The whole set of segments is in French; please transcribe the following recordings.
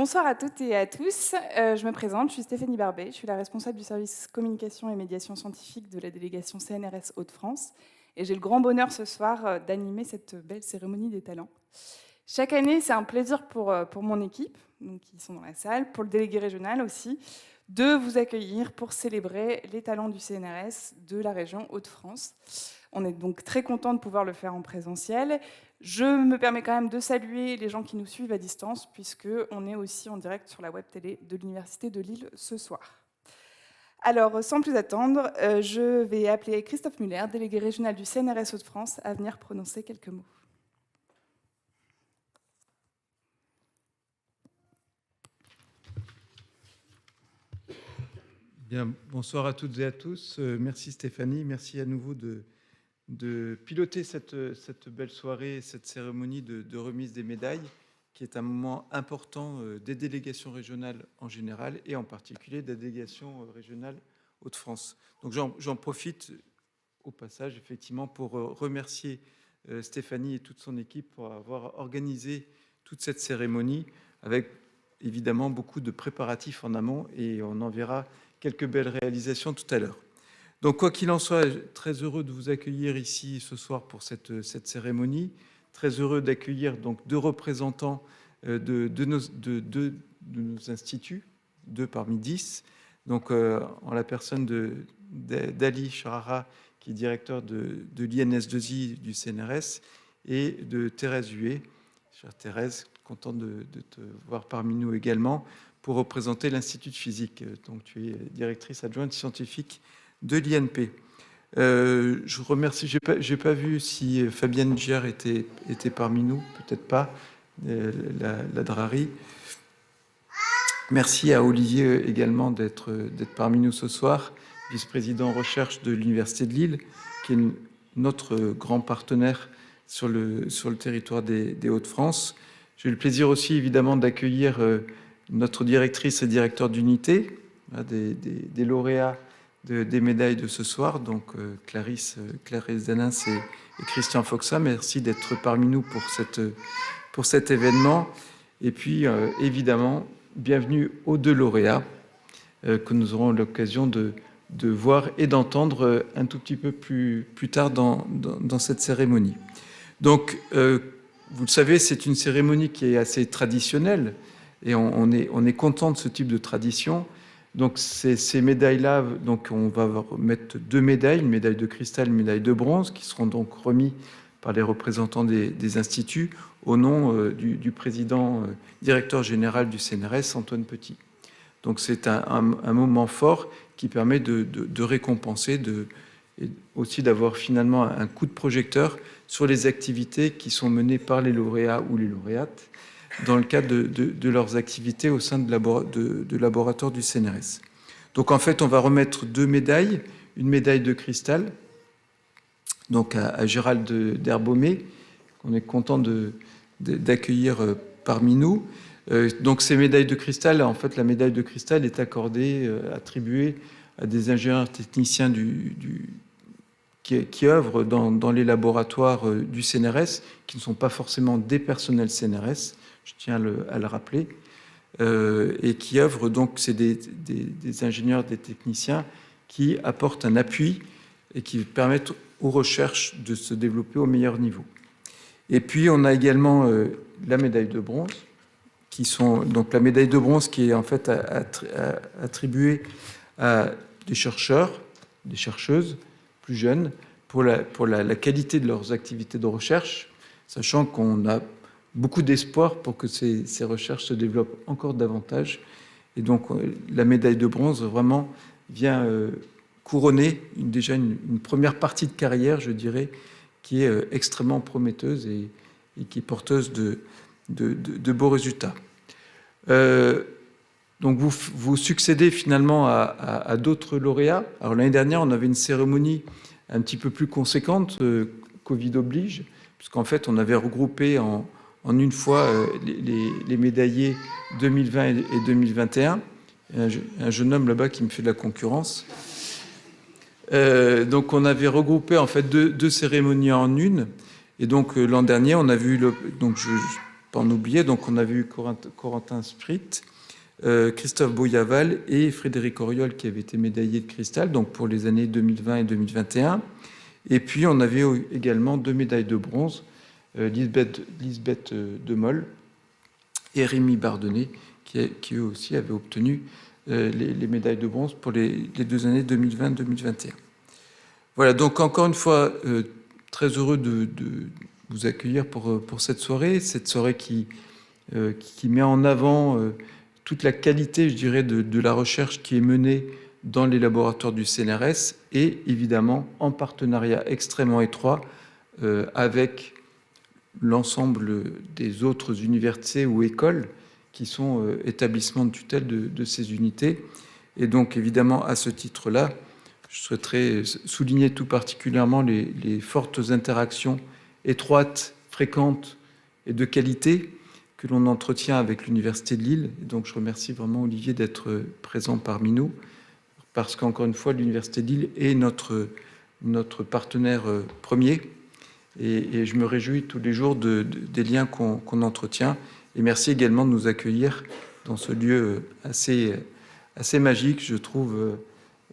Bonsoir à toutes et à tous. Je me présente, je suis Stéphanie Barbet, je suis la responsable du service communication et médiation scientifique de la délégation CNRS Hauts-de-France. Et j'ai le grand bonheur ce soir d'animer cette belle cérémonie des talents. Chaque année, c'est un plaisir pour mon équipe, donc qui sont dans la salle, pour le délégué régional aussi, de vous accueillir pour célébrer les talents du CNRS de la région Hauts-de-France. On est donc très content de pouvoir le faire en présentiel. Je me permets quand même de saluer les gens qui nous suivent à distance, puisqu'on est aussi en direct sur la web télé de l'Université de Lille ce soir. Alors, sans plus attendre, je vais appeler Christophe Muller, délégué régional du CNRS Hauts-de-France, à venir prononcer quelques mots. Bien, bonsoir à toutes et à tous. Merci Stéphanie, merci à nouveau de piloter cette belle soirée, cette cérémonie de remise des médailles, qui est un moment important des délégations régionales en général et en particulier de la délégation régionale Hauts-de-France. Donc j'en profite au passage effectivement pour remercier Stéphanie et toute son équipe pour avoir organisé toute cette cérémonie avec évidemment beaucoup de préparatifs en amont et on en verra quelques belles réalisations tout à l'heure. Donc, quoi qu'il en soit, très heureux de vous accueillir ici ce soir pour cette cérémonie. Très heureux d'accueillir donc deux représentants de nos instituts, 2 parmi 10. Donc, en la personne d'Ali Charara, qui est directeur de l'INS2I du CNRS, et de Thérèse Huet. Chère Thérèse, contente de te voir parmi nous également, pour représenter l'Institut de physique. Donc, tu es directrice adjointe scientifique de l'INP. Je remercie, j'ai pas vu si Fabienne Gier était parmi nous, peut-être pas, la Drari. Merci à Olivier également d'être parmi nous ce soir, vice-président recherche de l'Université de Lille, qui est notre grand partenaire sur le territoire des Hauts-de-France. J'ai eu le plaisir aussi évidemment d'accueillir notre directrice et directeur d'unité, des lauréats des médailles de ce soir, donc Clarisse Dalins et Christian Foxa. Merci d'être parmi nous pour cet événement. Et puis, évidemment, bienvenue aux 2 lauréats que nous aurons l'occasion de voir et d'entendre un tout petit peu plus tard dans cette cérémonie. Donc, vous le savez, c'est une cérémonie qui est assez traditionnelle et on est content de ce type de tradition. Donc ces médailles-là, donc on va mettre 2 médailles, une médaille de cristal, une médaille de bronze, qui seront donc remis par les représentants des instituts au nom du président directeur général du CNRS, Antoine Petit. Donc c'est un moment fort qui permet de récompenser, et aussi d'avoir finalement un coup de projecteur sur les activités qui sont menées par les lauréats ou les lauréates dans le cadre de leurs activités au sein de laboratoires du CNRS. Donc en fait, on va remettre 2 médailles, une médaille de cristal, donc à Gérald d'Herbaumet, qu'on est content d'accueillir parmi nous. Donc ces médailles de cristal, en fait, la médaille de cristal est accordée, attribuée à des ingénieurs techniciens qui œuvrent dans les laboratoires du CNRS, qui ne sont pas forcément des personnels CNRS, je tiens à le rappeler, et qui œuvrent, donc c'est des ingénieurs, des techniciens qui apportent un appui et qui permettent aux recherches de se développer au meilleur niveau. Et puis on a également la médaille de bronze, donc la médaille de bronze qui est en fait attribuée à des chercheurs, des chercheuses plus jeunes, pour la qualité de leurs activités de recherche, sachant qu'on a beaucoup d'espoir pour que ces recherches se développent encore davantage. Et donc, la médaille de bronze, vraiment, vient couronner déjà une première partie de carrière, je dirais, qui est extrêmement prometteuse et qui est porteuse de beaux résultats. Donc, vous succédez finalement à d'autres lauréats. Alors, l'année dernière, on avait une cérémonie un petit peu plus conséquente, Covid oblige, puisqu'en fait, on avait regroupé en une fois les médaillés 2020 et 2021. Un jeune homme là-bas qui me fait de la concurrence. Donc on avait regroupé en fait deux cérémonies en une. Et donc l'an dernier, on a vu donc pas en oublier. Donc on a vu Corentin Sprit, Christophe Boyaval et Frédéric Auriol qui avaient été médaillés de cristal, donc pour les années 2020 et 2021. Et puis on avait également 2 médailles de bronze, Lisbeth Demolle et Rémi Bardonnet, qui eux aussi avaient obtenu les médailles de bronze pour les 2 années 2020-2021. Voilà, donc encore une fois, très heureux de vous accueillir pour cette soirée qui met en avant toute la qualité, je dirais, de la recherche qui est menée dans les laboratoires du CNRS et évidemment en partenariat extrêmement étroit avec l'ensemble des autres universités ou écoles qui sont établissements de tutelle de ces unités. Et donc évidemment, à ce titre-là, je souhaiterais souligner tout particulièrement les fortes interactions étroites, fréquentes et de qualité que l'on entretient avec l'Université de Lille. Et donc je remercie vraiment Olivier d'être présent parmi nous, parce qu'encore une fois, l'Université de Lille est notre partenaire premier. Et je me réjouis tous les jours des liens qu'on entretient. Et merci également de nous accueillir dans ce lieu assez magique, je trouve,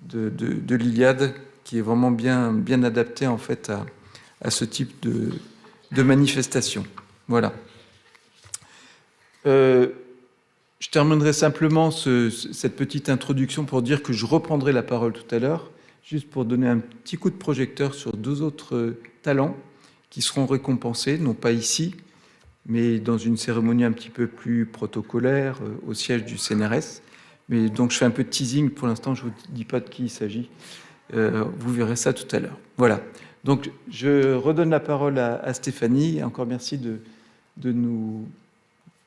de l'Iliade, qui est vraiment bien adapté en fait à ce type de manifestation. Voilà. Je terminerai simplement cette petite introduction pour dire que je reprendrai la parole tout à l'heure, juste pour donner un petit coup de projecteur sur 2 autres talents qui seront récompensés, non pas ici, mais dans une cérémonie un petit peu plus protocolaire au siège du CNRS. Mais donc je fais un peu de teasing, pour l'instant je ne vous dis pas de qui il s'agit, vous verrez ça tout à l'heure. Voilà, donc je redonne la parole à Stéphanie, et encore merci de nous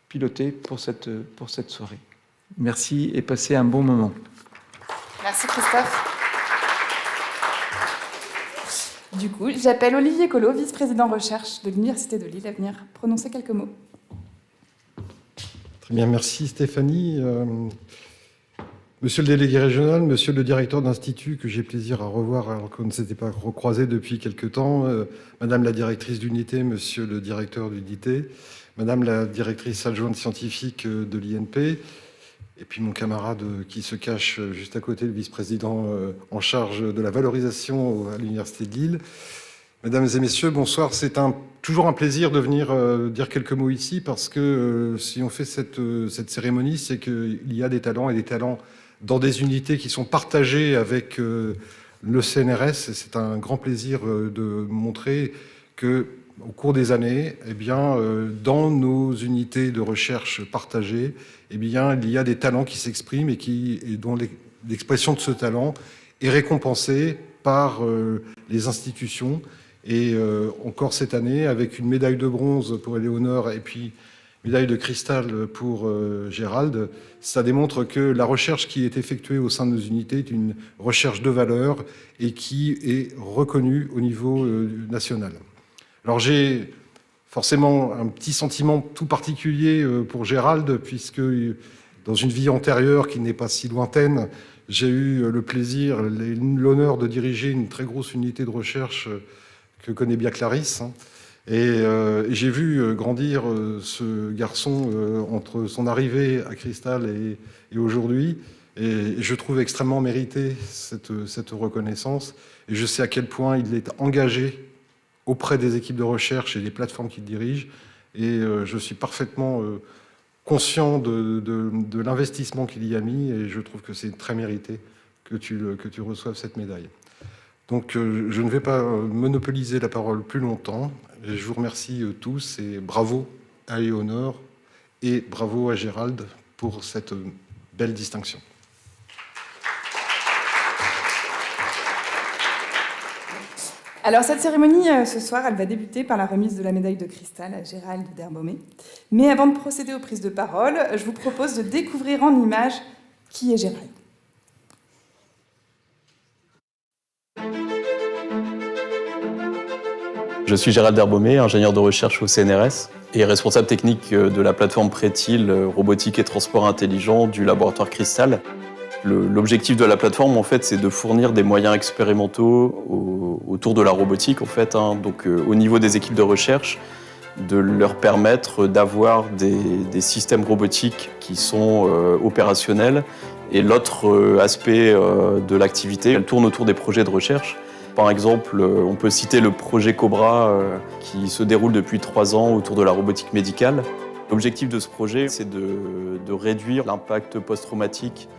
piloter pour cette soirée. Merci et passez un bon moment. Merci Christophe. Du coup, j'appelle Olivier Collot, vice-président recherche de l'Université de Lille, à venir prononcer quelques mots. Très bien, merci Stéphanie. Monsieur le délégué régional, monsieur le directeur d'institut, que j'ai plaisir à revoir alors qu'on ne s'était pas recroisé depuis quelque temps, madame la directrice d'unité, monsieur le directeur d'unité, madame la directrice adjointe scientifique de l'INP, et puis mon camarade qui se cache juste à côté, le vice-président en charge de la valorisation à l'Université de Lille. Mesdames et messieurs, bonsoir. C'est toujours un plaisir de venir dire quelques mots ici, parce que si on fait cette cérémonie, c'est qu'il y a des talents, et des talents dans des unités qui sont partagées avec le CNRS. Et c'est un grand plaisir de montrer que, au cours des années, eh bien, dans nos unités de recherche partagées, eh bien, il y a des talents qui s'expriment et dont l'expression de ce talent est récompensée par les institutions. Et encore cette année, avec une médaille de bronze pour Éléonore et puis médaille de cristal pour Gérald, ça démontre que la recherche qui est effectuée au sein de nos unités est une recherche de valeur et qui est reconnue au niveau national. Alors j'ai forcément un petit sentiment tout particulier pour Gérald, puisque dans une vie antérieure qui n'est pas si lointaine, j'ai eu le plaisir, l'honneur de diriger une très grosse unité de recherche que connaît bien Clarisse. Et j'ai vu grandir ce garçon entre son arrivée à Cristal et aujourd'hui. Et je trouve extrêmement mérité cette reconnaissance. Et je sais à quel point il est engagé auprès des équipes de recherche et des plateformes qu'il dirige. Et je suis parfaitement conscient de l'investissement qu'il y a mis. Et je trouve que c'est très mérité que tu reçoives cette médaille. Donc je ne vais pas monopoliser la parole plus longtemps. Je vous remercie tous et bravo à Éléonore et bravo à Gérald pour cette belle distinction. Alors cette cérémonie, ce soir, elle va débuter par la remise de la médaille de cristal à Gérald d'Herbaumet. Mais avant de procéder aux prises de parole, je vous propose de découvrir en images qui est Gérald. Je suis Gérald d'Herbaumet, ingénieur de recherche au CNRS et responsable technique de la plateforme Prétil robotique et transport intelligent du laboratoire Cristal. L'objectif de la plateforme, en fait, c'est de fournir des moyens expérimentaux autour de la robotique, en fait, donc au niveau des équipes de recherche, de leur permettre d'avoir des systèmes robotiques qui sont opérationnels. Et l'autre aspect de l'activité, elle tourne autour des projets de recherche. Par exemple, on peut citer le projet Cobra qui se déroule depuis 3 ans autour de la robotique médicale. L'objectif de ce projet, c'est de réduire l'impact post-traumatique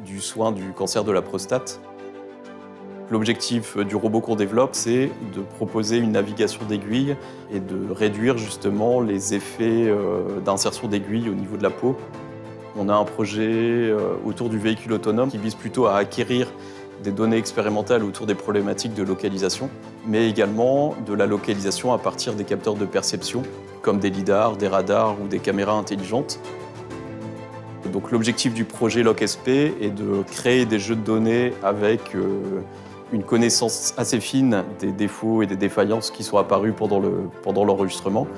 du soin du cancer de la prostate. L'objectif du robot qu'on développe, c'est de proposer une navigation d'aiguille et de réduire justement les effets d'insertion d'aiguille au niveau de la peau. On a un projet autour du véhicule autonome qui vise plutôt à acquérir des données expérimentales autour des problématiques de localisation, mais également de la localisation à partir des capteurs de perception, comme des lidars, des radars ou des caméras intelligentes. Donc l'objectif du projet LocSP est de créer des jeux de données avec une connaissance assez fine des défauts et des défaillances qui sont apparus pendant l'enregistrement,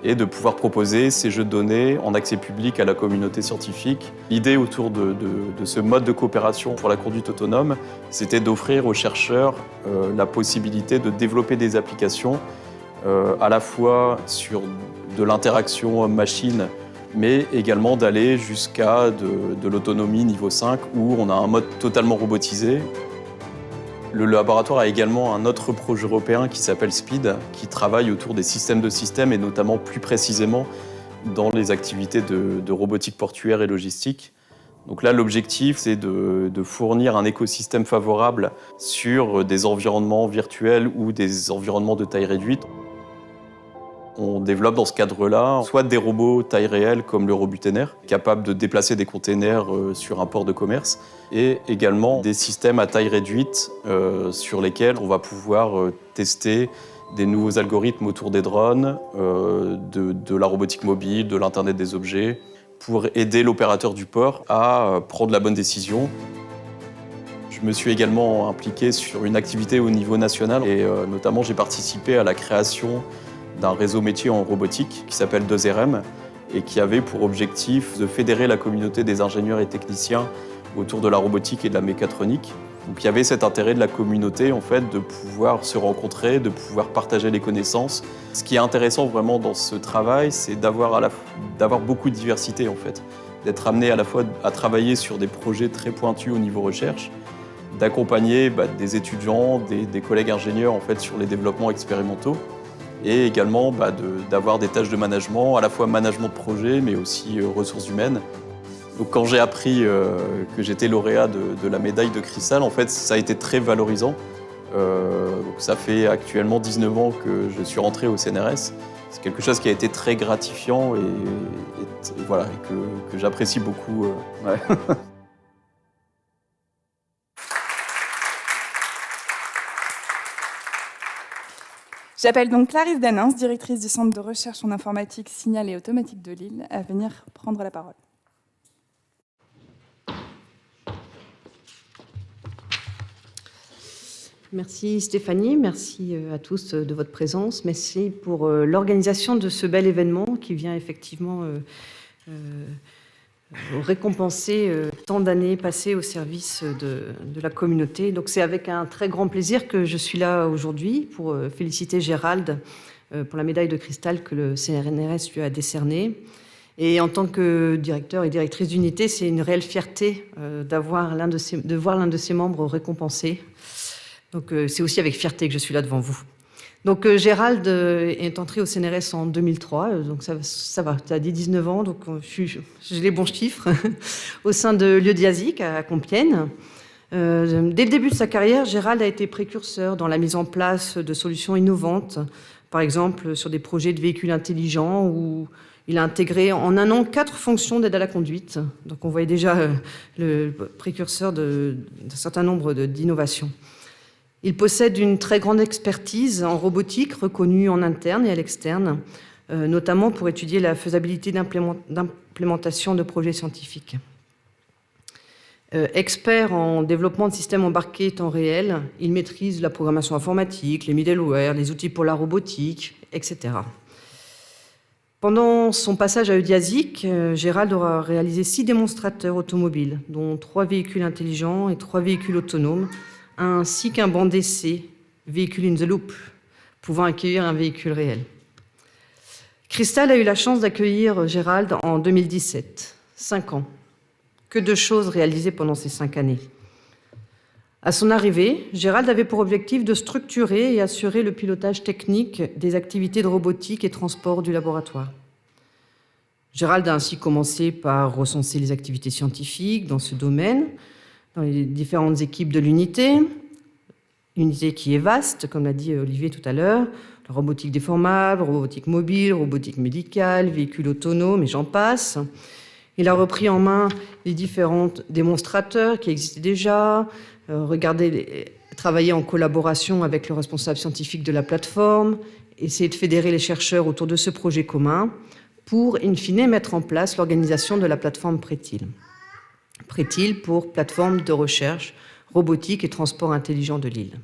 et de pouvoir proposer ces jeux de données en accès public à la communauté scientifique. L'idée autour de ce mode de coopération pour la conduite autonome, c'était d'offrir aux chercheurs la possibilité de développer des applications à la fois sur de l'interaction homme-machine, mais également d'aller jusqu'à de l'autonomie niveau 5, où on a un mode totalement robotisé. Le laboratoire a également un autre projet européen qui s'appelle SPEED, qui travaille autour des systèmes de systèmes et notamment plus précisément dans les activités de robotique portuaire et logistique. Donc là, l'objectif, c'est de fournir un écosystème favorable sur des environnements virtuels ou des environnements de taille réduite. On développe dans ce cadre-là soit des robots taille réelle comme le Robutener, capable de déplacer des containers sur un port de commerce, et également des systèmes à taille réduite sur lesquels on va pouvoir tester des nouveaux algorithmes autour des drones, de la robotique mobile, de l'Internet des objets, pour aider l'opérateur du port à prendre la bonne décision. Je me suis également impliqué sur une activité au niveau national et notamment j'ai participé à la création d'un réseau métier en robotique qui s'appelle 2RM et qui avait pour objectif de fédérer la communauté des ingénieurs et techniciens autour de la robotique et de la mécatronique. Donc il y avait cet intérêt de la communauté en fait de pouvoir se rencontrer, de pouvoir partager les connaissances. Ce qui est intéressant vraiment dans ce travail, c'est d'avoir beaucoup de diversité en fait, d'être amené à la fois à travailler sur des projets très pointus au niveau recherche, d'accompagner des étudiants, des collègues ingénieurs en fait sur les développements expérimentaux, et également d'avoir des tâches de management, à la fois management de projet, mais aussi ressources humaines. Donc quand j'ai appris que j'étais lauréat de la médaille de cristal, en fait, ça a été très valorisant. Donc ça fait actuellement 19 ans que je suis rentré au CNRS. C'est quelque chose qui a été très gratifiant et voilà, que j'apprécie beaucoup. Ouais. J'appelle donc Clarisse Danins, directrice du Centre de recherche en informatique, signal et automatique de Lille, à venir prendre la parole. Merci Stéphanie, merci à tous de votre présence. Merci pour l'organisation de ce bel événement qui vient effectivement récompenser tant d'années passées au service de la communauté. Donc c'est avec un très grand plaisir que je suis là aujourd'hui pour féliciter Gérald pour la médaille de cristal que le CNRS lui a décernée. Et en tant que directeur et directrice d'unité, c'est une réelle fierté de voir l'un de ses membres récompensé. Donc c'est aussi avec fierté que je suis là devant vous. Donc Gérald est entré au CNRS en 2003, donc ça va, tu as dit 19 ans, donc j'ai les bons chiffres, au sein de l'IEDIASIC à Compiègne. Dès le début de sa carrière, Gérald a été précurseur dans la mise en place de solutions innovantes, par exemple sur des projets de véhicules intelligents où il a intégré en un an 4 fonctions d'aide à la conduite. Donc on voyait déjà le précurseur d'un certain nombre d'innovations. Il possède une très grande expertise en robotique, reconnue en interne et à l'externe, notamment pour étudier la faisabilité d'implémentation de projets scientifiques. Expert en développement de systèmes embarqués temps réel, il maîtrise la programmation informatique, les middleware, les outils pour la robotique, etc. Pendant son passage à EUDIASIC, Gérald aura réalisé 6 démonstrateurs automobiles, dont 3 véhicules intelligents et 3 véhicules autonomes, ainsi qu'un banc d'essai, véhicule in the loop, pouvant accueillir un véhicule réel. Cristal a eu la chance d'accueillir Gérald en 2017, 5 ans. Que de choses réalisées pendant ces 5 années. À son arrivée, Gérald avait pour objectif de structurer et assurer le pilotage technique des activités de robotique et transport du laboratoire. Gérald a ainsi commencé par recenser les activités scientifiques dans ce domaine, dans les différentes équipes de l'unité, unité qui est vaste, comme l'a dit Olivier tout à l'heure, la robotique déformable, robotique mobile, robotique médicale, véhicules autonomes, et j'en passe. Il a repris en main les différents démonstrateurs qui existaient déjà, travailler en collaboration avec le responsable scientifique de la plateforme, essayer de fédérer les chercheurs autour de ce projet commun pour, in fine, mettre en place l'organisation de la plateforme Prétil. Prétil pour plateforme de recherche, robotique et transport intelligent de Lille.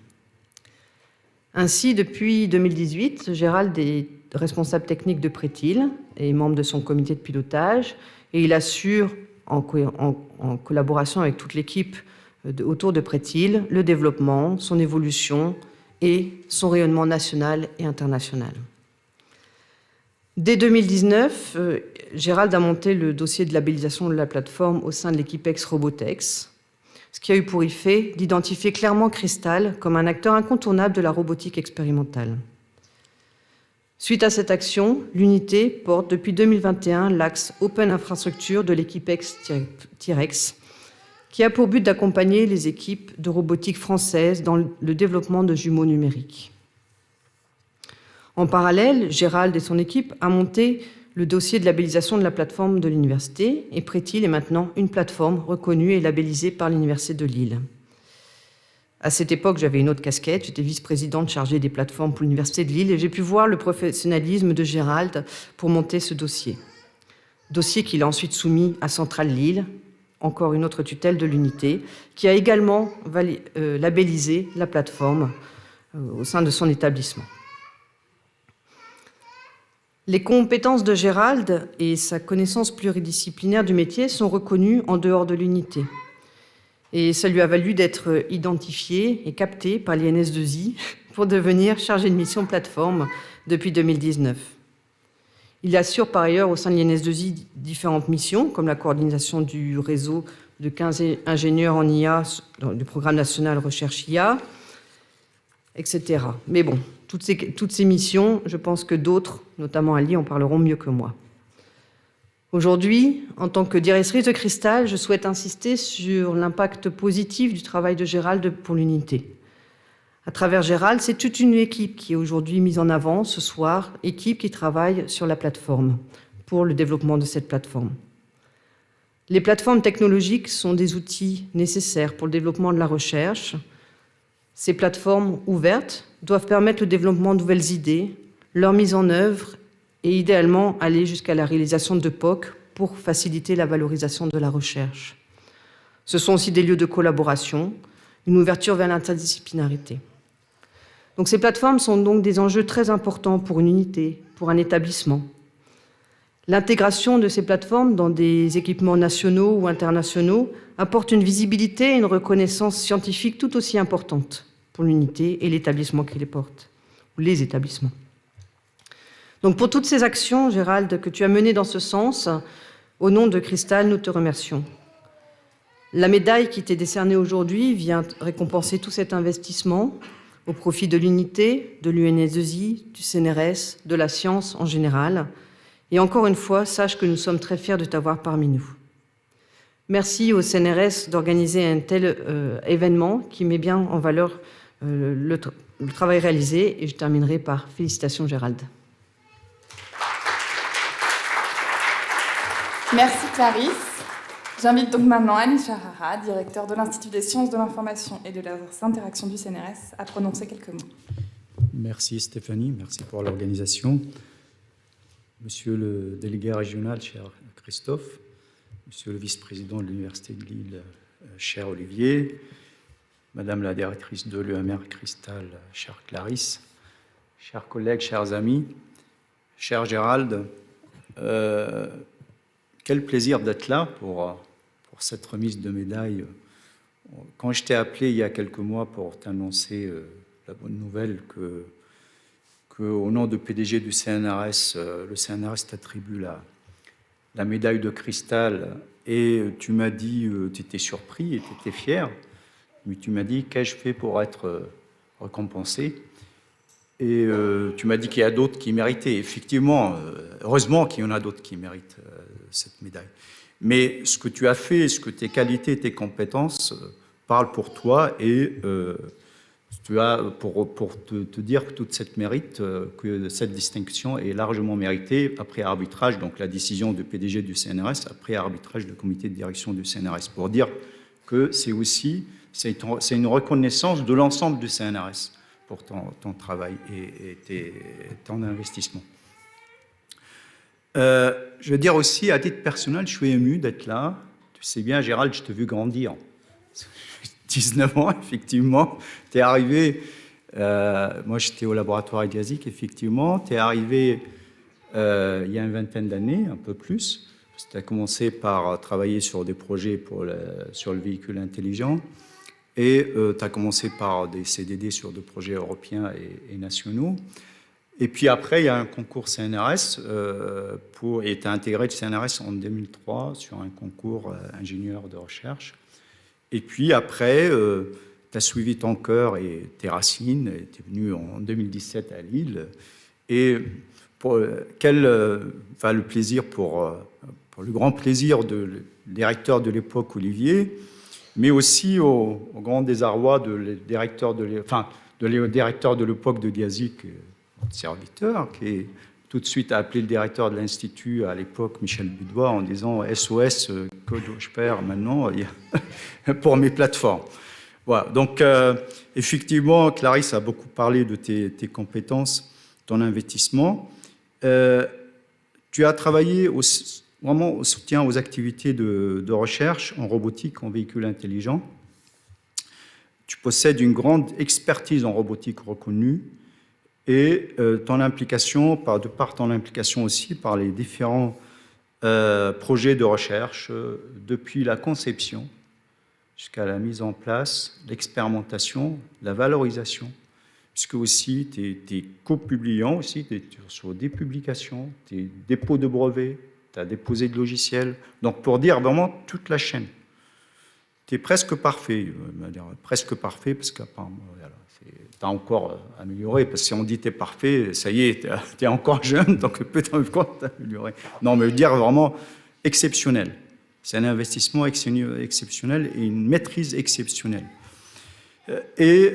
Ainsi, depuis 2018, Gérald est responsable technique de Prétil et membre de son comité de pilotage, et il assure, en collaboration avec toute l'équipe autour de Prétil, le développement, son évolution et son rayonnement national et international. Dès 2019, Gérald a monté le dossier de labellisation de la plateforme au sein de l'équipe ex-Robotex, ce qui a eu pour effet d'identifier clairement Cristal comme un acteur incontournable de la robotique expérimentale. Suite à cette action, l'unité porte depuis 2021 l'axe Open Infrastructure de l'équipe ex-Tirex, qui a pour but d'accompagner les équipes de robotique françaises dans le développement de jumeaux numériques. En parallèle, Gérald et son équipe ont monté le dossier de labellisation de la plateforme de l'université, et Prétil est maintenant une plateforme reconnue et labellisée par l'université de Lille. À cette époque, j'avais une autre casquette, j'étais vice-présidente chargée des plateformes pour l'université de Lille, et j'ai pu voir le professionnalisme de Gérald pour monter ce dossier. Dossier qu'il a ensuite soumis à Centrale Lille, encore une autre tutelle de l'unité, qui a également labellisé la plateforme au sein de son établissement. Les compétences de Gérald et sa connaissance pluridisciplinaire du métier sont reconnues en dehors de l'unité. Et ça lui a valu d'être identifié et capté par l'INS2I pour devenir chargé de mission plateforme depuis 2019. Il assure par ailleurs au sein de l'INS2I différentes missions, comme la coordination du réseau de 15 ingénieurs en IA du programme national recherche IA, etc. Mais bon, toutes ces missions, je pense que d'autres, notamment Ali, en parleront mieux que moi. Aujourd'hui, en tant que directrice de Cristal, je souhaite insister sur l'impact positif du travail de Gérald pour l'unité. À travers Gérald, c'est toute une équipe qui est aujourd'hui mise en avant ce soir, équipe qui travaille sur la plateforme, pour le développement de cette plateforme. Les plateformes technologiques sont des outils nécessaires pour le développement de la recherche. Ces plateformes ouvertes doivent permettre le développement de nouvelles idées, leur mise en œuvre et idéalement aller jusqu'à la réalisation de POC pour faciliter la valorisation de la recherche. Ce sont aussi des lieux de collaboration, une ouverture vers l'interdisciplinarité. Donc ces plateformes sont donc des enjeux très importants pour une unité, pour un établissement. L'intégration de ces plateformes dans des équipements nationaux ou internationaux apporte une visibilité et une reconnaissance scientifique tout aussi importante pour l'unité et l'établissement qui les porte, ou les établissements. Donc pour toutes ces actions, Gérald, que tu as menées dans ce sens, au nom de Cristal, nous te remercions. La médaille qui t'est décernée aujourd'hui vient récompenser tout cet investissement au profit de l'unité, de l'UNS2I, du CNRS, de la science en général. Et encore une fois, sache que nous sommes très fiers de t'avoir parmi nous. Merci au CNRS d'organiser un tel événement qui met bien en valeur le travail réalisé. Et je terminerai par félicitations, Gérald. Merci Clarisse. J'invite donc maintenant Annie Charara, directeur de l'Institut des sciences de l'information et de leurs interactions du CNRS, à prononcer quelques mots. Merci Stéphanie, merci pour l'organisation. Monsieur le délégué régional, cher Christophe, monsieur le vice-président de l'Université de Lille, cher Olivier, madame la directrice de l'UMR Cristal, chère Clarisse, chers collègues, chers amis, cher Gérald, quel plaisir d'être là pour cette remise de médaille. Quand je t'ai appelé il y a quelques mois pour t'annoncer la bonne nouvelle que qu'au nom de PDG du CNRS, le CNRS t'attribue la médaille de cristal, et tu m'as dit, tu étais surpris et tu étais fier, mais tu m'as dit, qu'ai-je fait pour être récompensé? Et tu m'as dit qu'il y a d'autres qui méritaient. Effectivement, heureusement qu'il y en a d'autres qui méritent cette médaille. Mais ce que tu as fait, ce que tes qualités, tes compétences parlent pour toi, et tu as pour te dire que toute cette mérite, que cette distinction est largement méritée après arbitrage, donc la décision du PDG du CNRS, après arbitrage du comité de direction du CNRS, pour dire que c'est une reconnaissance de l'ensemble du CNRS pour ton travail et ton investissement. Je veux dire aussi, à titre personnel, je suis ému d'être là. Tu sais bien, Gérald, je t'ai vu grandir. 19 ans, effectivement. Tu es arrivé, moi j'étais au laboratoire Idiasic, effectivement. Tu es arrivé il y a une vingtaine d'années, un peu plus. Tu as commencé par travailler sur des projets sur le véhicule intelligent. Et tu as commencé par des CDD sur des projets européens et nationaux. Et puis après, il y a un concours CNRS, et tu as intégré le CNRS en 2003 sur un concours ingénieur de recherche. Et puis après, tu as suivi ton cœur et tes racines, tu es venu en 2017 à Lille. Et le grand plaisir du directeur de l'époque, Olivier, mais aussi au grand désarroi du directeur de l'époque de Diasic, notre serviteur, qui tout de suite a appelé le directeur de l'Institut à l'époque, Michel Budois, en disant « SOS, que dois-je faire maintenant pour mes plateformes ?» Voilà. Donc, effectivement, Clarisse a beaucoup parlé de tes compétences, ton investissement. Tu as travaillé vraiment au soutien aux activités de recherche en robotique, en véhicule intelligent. Tu possèdes une grande expertise en robotique reconnue, et ton implication, de par ton implication aussi par les différents projets de recherche, depuis la conception jusqu'à la mise en place, l'expérimentation, la valorisation, puisque aussi tu es co-publiant aussi, tu es sur des publications, tu es dépôt de brevets, tu as déposé de logiciels. Donc pour dire vraiment toute la chaîne. Tu es presque parfait, presque parfait, parce qu'apparemment, voilà, tu as encore amélioré, parce que si on dit tu es parfait, ça y est, tu es encore jeune, donc peut-être encore t'améliorer. Non, mais dire vraiment exceptionnel. C'est un investissement exceptionnel et une maîtrise exceptionnelle. Et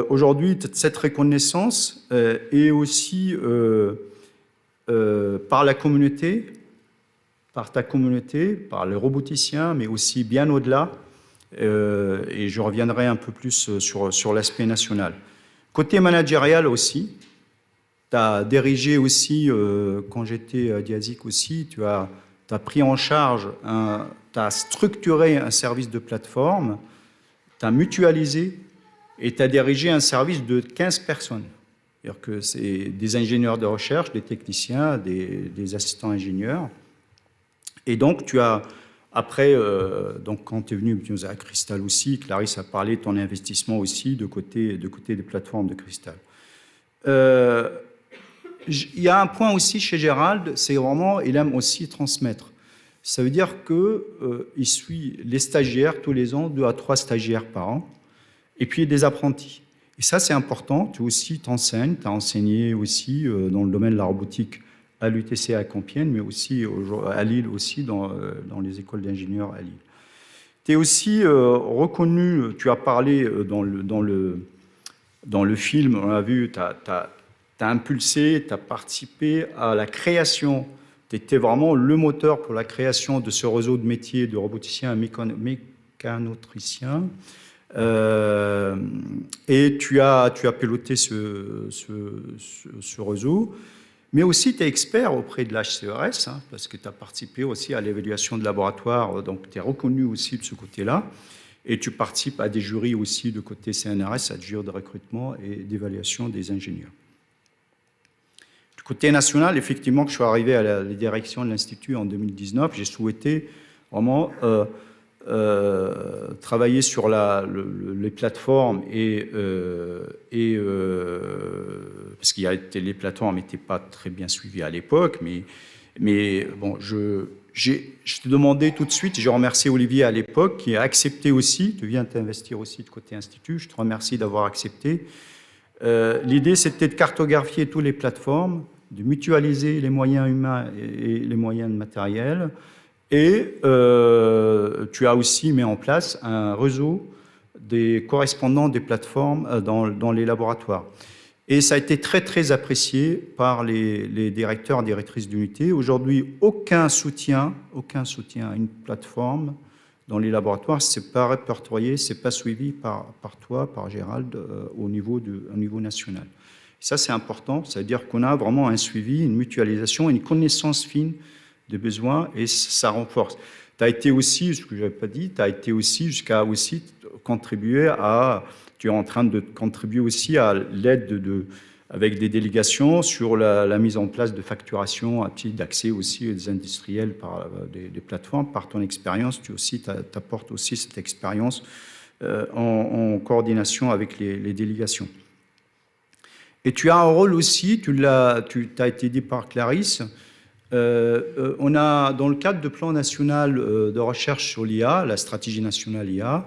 aujourd'hui, cette reconnaissance est aussi par la communauté, par ta communauté, par les roboticiens, mais aussi bien au-delà. Et je reviendrai un peu plus sur l'aspect national. Côté managérial aussi, tu as dirigé aussi, quand j'étais à Diasic aussi, tu as pris en charge, tu as structuré un service de plateforme, tu as mutualisé et tu as dirigé un service de 15 personnes. C'est-à-dire que c'est des ingénieurs de recherche, des techniciens, des assistants ingénieurs. Et donc, tu as, après, donc quand tu es venu à Cristal aussi, Clarisse a parlé de ton investissement aussi de côté des plateformes de Cristal. Il y a un point aussi chez Gérald, c'est vraiment, il aime aussi transmettre. Ça veut dire qu'il suit les stagiaires tous les ans, 2 à 3 stagiaires par an, et puis des apprentis. Et ça, c'est important. Tu aussi t'enseignes, tu as enseigné aussi dans le domaine de la robotique à l'UTC à Compiègne, mais aussi à Lille, aussi dans les écoles d'ingénieurs à Lille. Tu es aussi reconnu, tu as parlé dans le film, on a vu, tu as impulsé, tu as participé à la création, tu étais vraiment le moteur pour la création de ce réseau de métiers de roboticiens et mécanotriciens. Et tu as piloté ce réseau. Mais aussi, tu es expert auprès de l'HCERES, parce que tu as participé aussi à l'évaluation de laboratoire, donc tu es reconnu aussi de ce côté-là. Et tu participes à des jurys aussi de côté CNRS, à des jurys de recrutement et d'évaluation des ingénieurs. Du côté national, effectivement, quand je suis arrivé à la direction de l'Institut en 2019, j'ai souhaité vraiment travailler sur les plateformes et parce que les plateformes n'étaient pas très bien suivies à l'époque, mais bon, je te demandais tout de suite, j'ai remercié Olivier à l'époque, qui a accepté aussi, tu viens t'investir aussi de côté Institut, je te remercie d'avoir accepté. L'idée, c'était de cartographier toutes les plateformes, de mutualiser les moyens humains et les moyens matériels, et tu as aussi mis en place un réseau des correspondants des plateformes dans les laboratoires. Et ça a été très, très apprécié par les directeurs et directrices d'unité. Aujourd'hui, aucun soutien à une plateforme dans les laboratoires, ce n'est pas répertorié, ce n'est pas suivi par toi, par Gérald, au niveau national. Et ça, c'est important, ça veut dire qu'on a vraiment un suivi, une mutualisation, une connaissance fine des besoins, et ça renforce. Tu as été aussi, ce que je n'avais pas dit, tu as été aussi jusqu'à aussi contribuer à... Tu es en train de contribuer aussi à l'aide avec des délégations sur la mise en place de facturation, d'accès aussi des industriels par des plateformes. Par ton expérience, tu apportes aussi cette expérience en coordination avec les délégations. Et tu as un rôle aussi, tu as été dit par Clarisse, on a, dans le cadre du plan national de recherche sur l'IA, la stratégie nationale IA,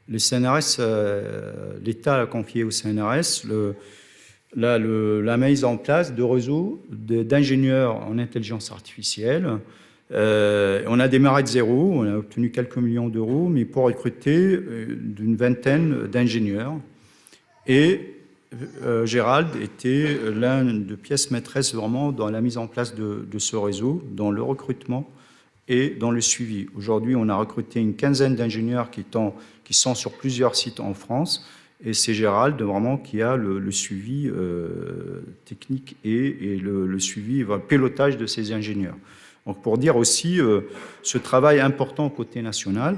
le CNRS, l'État a confié au CNRS la mise en place de réseaux d'ingénieurs en intelligence artificielle. On a démarré de zéro, on a obtenu quelques millions d'euros, mais pour recruter d'une vingtaine d'ingénieurs. Et Gérald était l'un des pièces maîtresses vraiment dans la mise en place de ce réseau, dans le recrutement et dans le suivi. Aujourd'hui, on a recruté une quinzaine d'ingénieurs qui sont sur plusieurs sites en France, et c'est Gérald vraiment qui a le suivi technique et le suivi, le pilotage de ces ingénieurs. Donc pour dire aussi ce travail important côté national,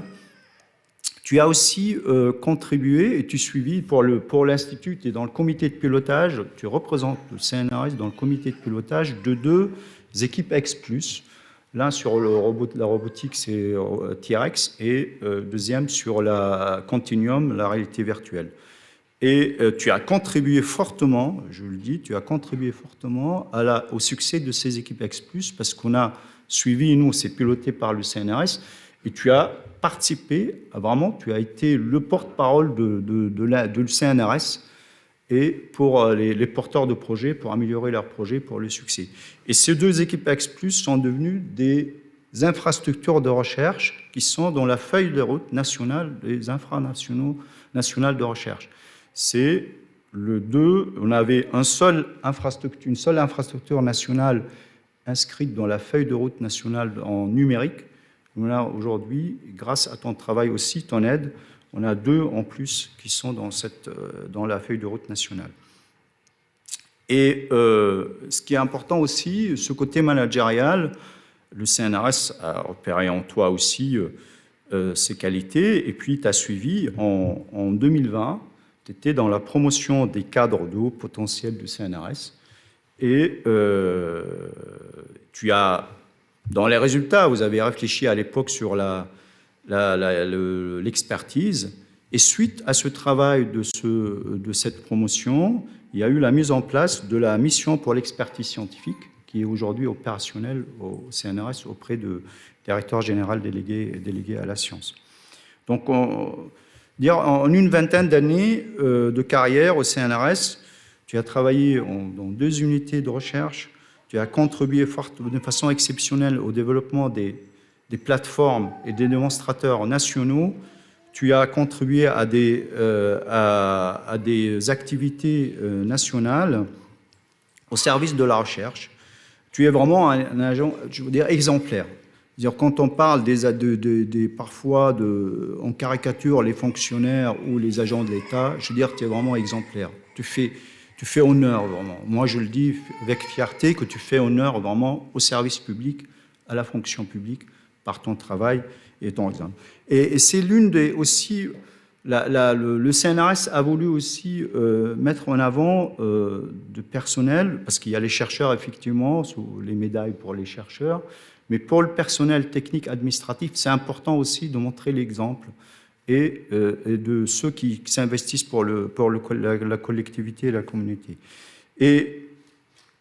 tu as aussi contribué et tu suivis pour l'Institut, tu es dans le comité de pilotage, tu représentes le CNRS dans le comité de pilotage de 2 équipes X+. L'un sur la robotique, c'est T-Rex, et deuxième sur la Continuum, la réalité virtuelle. Et tu as contribué fortement, je le dis, tu as contribué fortement au succès de ces équipes X+, parce qu'on a suivi, nous, c'est piloté par le CNRS, et tu as participé, tu as été le porte-parole de CNRS, et pour les porteurs de projets, pour améliorer leurs projets, pour le succès. Et ces 2 équipes X+, sont devenues des infrastructures de recherche qui sont dans la feuille de route nationale des nationales de recherche. C'est on avait une seule infrastructure nationale inscrite dans la feuille de route nationale en numérique. On a aujourd'hui, grâce à ton travail aussi, ton aide, on a 2 en plus qui sont dans la feuille de route nationale. Et ce qui est important aussi, ce côté managérial, le CNRS a repéré en toi aussi ces qualités, et puis tu as suivi en 2020, tu étais dans la promotion des cadres de haut potentiel du CNRS, et tu as, dans les résultats, vous avez réfléchi à l'époque sur l'expertise, et suite à ce travail de cette promotion, il y a eu la mise en place de la mission pour l'expertise scientifique, qui est aujourd'hui opérationnelle au CNRS auprès du directeur général délégué à la science. Donc, en une vingtaine d'années de carrière au CNRS, tu as travaillé dans 2 unités de recherche, tu as contribué de façon exceptionnelle au développement des plateformes et des démonstrateurs nationaux. Tu as contribué à des activités nationales au service de la recherche. Tu es vraiment un agent, je veux dire, exemplaire. C'est-à-dire, quand on parle parfois on caricature les fonctionnaires ou les agents de l'État, je veux dire, tu es vraiment exemplaire. Tu fais honneur, vraiment. Moi, je le dis avec fierté, que tu fais honneur vraiment au service public, à la fonction publique, par ton travail et ton exemple. Et c'est l'une des aussi... le CNRS a voulu aussi mettre en avant de personnel, parce qu'il y a les chercheurs, effectivement, sous les médailles pour les chercheurs, mais pour le personnel technique administratif, c'est important aussi de montrer l'exemple et de ceux qui s'investissent pour la collectivité et la communauté. Et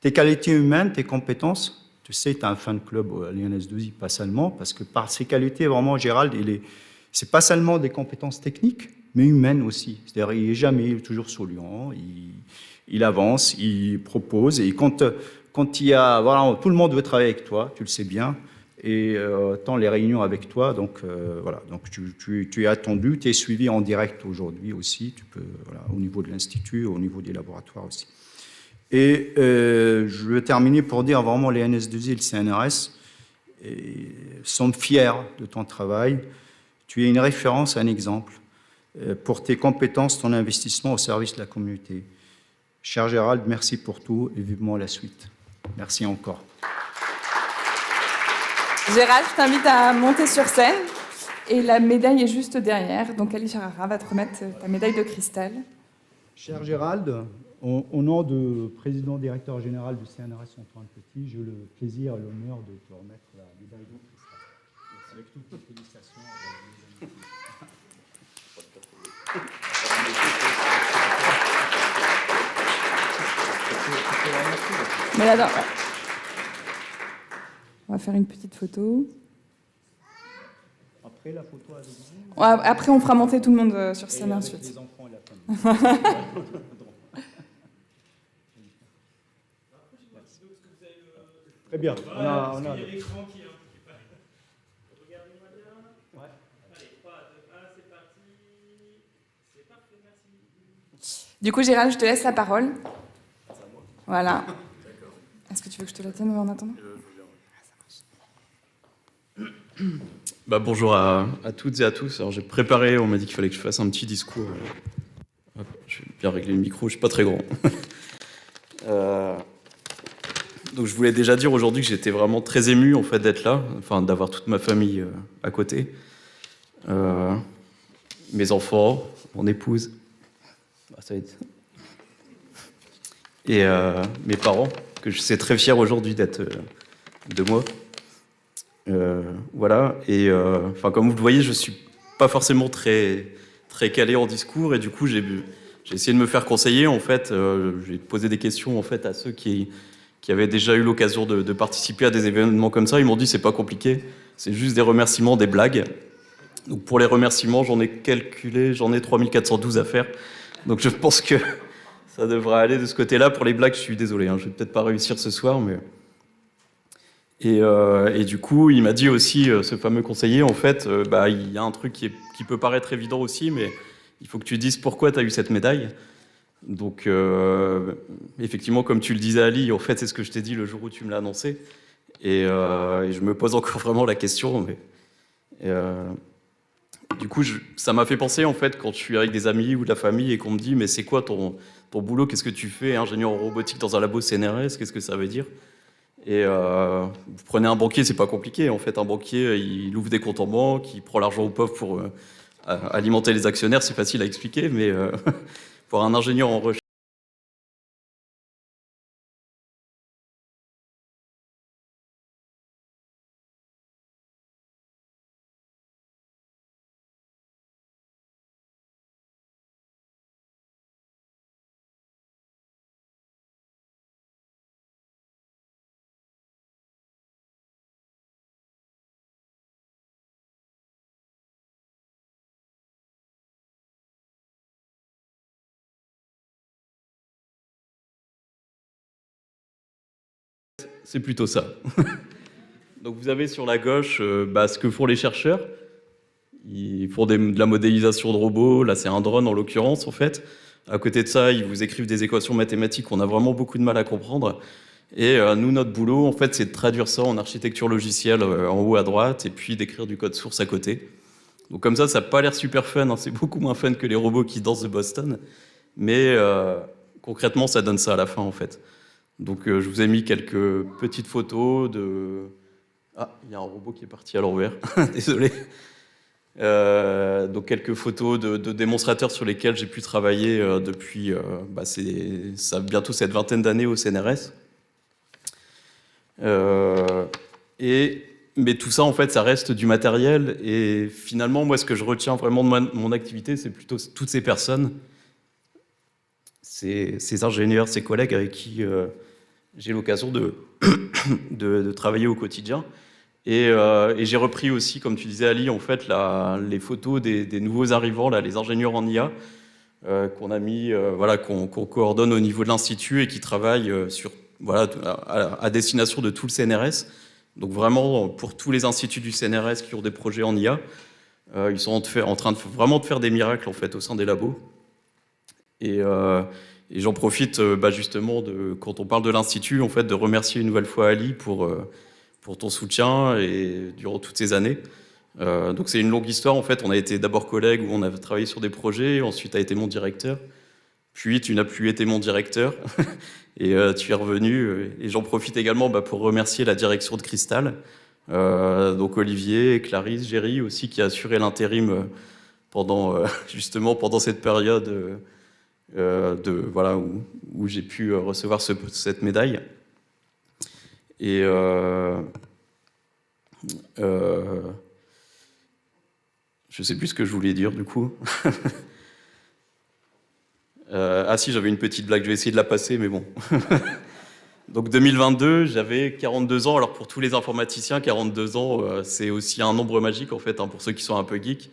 tes qualités humaines, tes compétences, tu sais, tu as un fan club à l'INS2I, pas seulement, parce que par ses qualités, vraiment, Gérald, c'est pas seulement des compétences techniques, mais humaines aussi. C'est-à-dire, il est toujours souriant, il avance, il propose, et quand il y a, voilà, tout le monde veut travailler avec toi, tu le sais bien, et tant les réunions avec toi, donc voilà, donc tu es attendu, tu es suivi en direct aujourd'hui aussi, tu peux, voilà, au niveau de l'Institut, au niveau des laboratoires aussi. Et je vais terminer pour dire vraiment les NS2I et le CNRS sont fiers de ton travail. Tu es une référence, un exemple pour tes compétences, ton investissement au service de la communauté. Cher Gérald, merci pour tout et vivement la suite. Merci encore. Gérald, je t'invite à monter sur scène. Et la médaille est juste derrière. Donc Ali Charara va te remettre ta médaille de cristal. Cher Gérald, au nom du président-directeur général du CNRS Antoine Petit, j'ai le plaisir et l'honneur de te remettre la médaille de cristal. Merci. Avec toutes les félicitations. Mais là, ouais. On va faire une petite photo. Après la photo avec vous. Après, on fera monter tout le monde sur scène ensuite. Les enfants et la famille. Très bien. On a... l'écran qui est regardez-moi bien. Ouais. Allez, 3, 2, 1, c'est parti. C'est parfait, merci. Du coup, Gérald, je te laisse la parole. Voilà. Est-ce que tu veux que je te la tienne en attendant ? Bah, bonjour à toutes et à tous. Alors, j'ai préparé, on m'a dit qu'il fallait que je fasse un petit discours. Hop, je vais bien régler le micro, je suis pas très grand. Donc je voulais déjà dire aujourd'hui que j'étais vraiment très ému en fait d'être là, enfin d'avoir toute ma famille à côté, mes enfants, mon épouse, ça va être... et mes parents, que je suis très fier aujourd'hui d'être de moi. Voilà, et enfin comme vous le voyez, je suis pas forcément très calé en discours, et du coup j'ai essayé de me faire conseiller en fait. J'ai posé des questions en fait à ceux qui avaient déjà eu l'occasion de participer à des événements comme ça. Ils m'ont dit c'est pas compliqué, c'est juste des remerciements, des blagues. Donc pour les remerciements, j'en ai 3412 à faire. Donc je pense que ça devrait aller de ce côté-là. Pour les blagues, je suis désolé, hein, je vais peut-être pas réussir ce soir, mais... Et du coup, il m'a dit aussi, ce fameux conseiller, en fait, il y a un truc qui peut paraître évident aussi, mais il faut que tu dises pourquoi tu as eu cette médaille. Donc, effectivement, comme tu le disais, Ali, en fait, c'est ce que je t'ai dit le jour où tu me l'as annoncé. Et je me pose encore vraiment la question. Mais, du coup, ça m'a fait penser, en fait, quand je suis avec des amis ou de la famille et qu'on me dit « Mais c'est quoi ton boulot? Qu'est-ce que tu fais, ingénieur en robotique dans un labo CNRS? Qu'est-ce que ça veut dire ?» Et vous prenez un banquier, c'est pas compliqué. En fait, un banquier, il ouvre des comptes en banque, il prend l'argent au pauvre pour alimenter les actionnaires. C'est facile à expliquer, mais pour un ingénieur en recherche, c'est plutôt ça. Donc vous avez sur la gauche ce que font les chercheurs. Ils font de la modélisation de robots. Là, c'est un drone en l'occurrence, en fait. À côté de ça, ils vous écrivent des équations mathématiques qu'on a vraiment beaucoup de mal à comprendre. Et nous, notre boulot, en fait, c'est de traduire ça en architecture logicielle en haut à droite et puis d'écrire du code source à côté. Donc comme ça n'a pas l'air super fun. Hein. C'est beaucoup moins fun que les robots qui dansent de Boston. Mais concrètement, ça donne ça à la fin, en fait. Donc je vous ai mis quelques petites photos de... Ah, il y a un robot qui est parti à l'envers. Désolé. Donc quelques photos de démonstrateurs sur lesquels j'ai pu travailler depuis ça bientôt cette vingtaine d'années au CNRS. Mais tout ça, en fait, ça reste du matériel. Et finalement, moi, ce que je retiens vraiment de mon activité, c'est plutôt toutes ces personnes. ces ingénieurs, ces collègues avec qui j'ai l'occasion de travailler au quotidien. Et j'ai repris aussi, comme tu disais Ali, en fait, les photos des nouveaux arrivants, là, les ingénieurs en IA, qu'on a mis, qu'on coordonne au niveau de l'Institut et qui travaillent à destination de tout le CNRS. Donc vraiment, pour tous les instituts du CNRS qui ont des projets en IA, ils sont en train de faire des miracles en fait, au sein des labos. Et j'en profite justement, quand on parle de l'Institut, en fait, de remercier une nouvelle fois Ali pour ton soutien et durant toutes ces années. Donc c'est une longue histoire. En fait, on a été d'abord collègues où on a travaillé sur des projets, ensuite tu as été mon directeur, puis tu n'as plus été mon directeur et tu es revenu. Et j'en profite également pour remercier la direction de Cristal, donc Olivier, Clarisse, Géry aussi, qui a assuré l'intérim pendant cette période où j'ai pu recevoir cette médaille. Et je sais plus ce que je voulais dire du coup. Si, j'avais une petite blague, je vais essayer de la passer, mais bon. Donc 2022, j'avais 42 ans. Alors pour tous les informaticiens, 42 ans, c'est aussi un nombre magique en fait, pour ceux qui sont un peu geeks.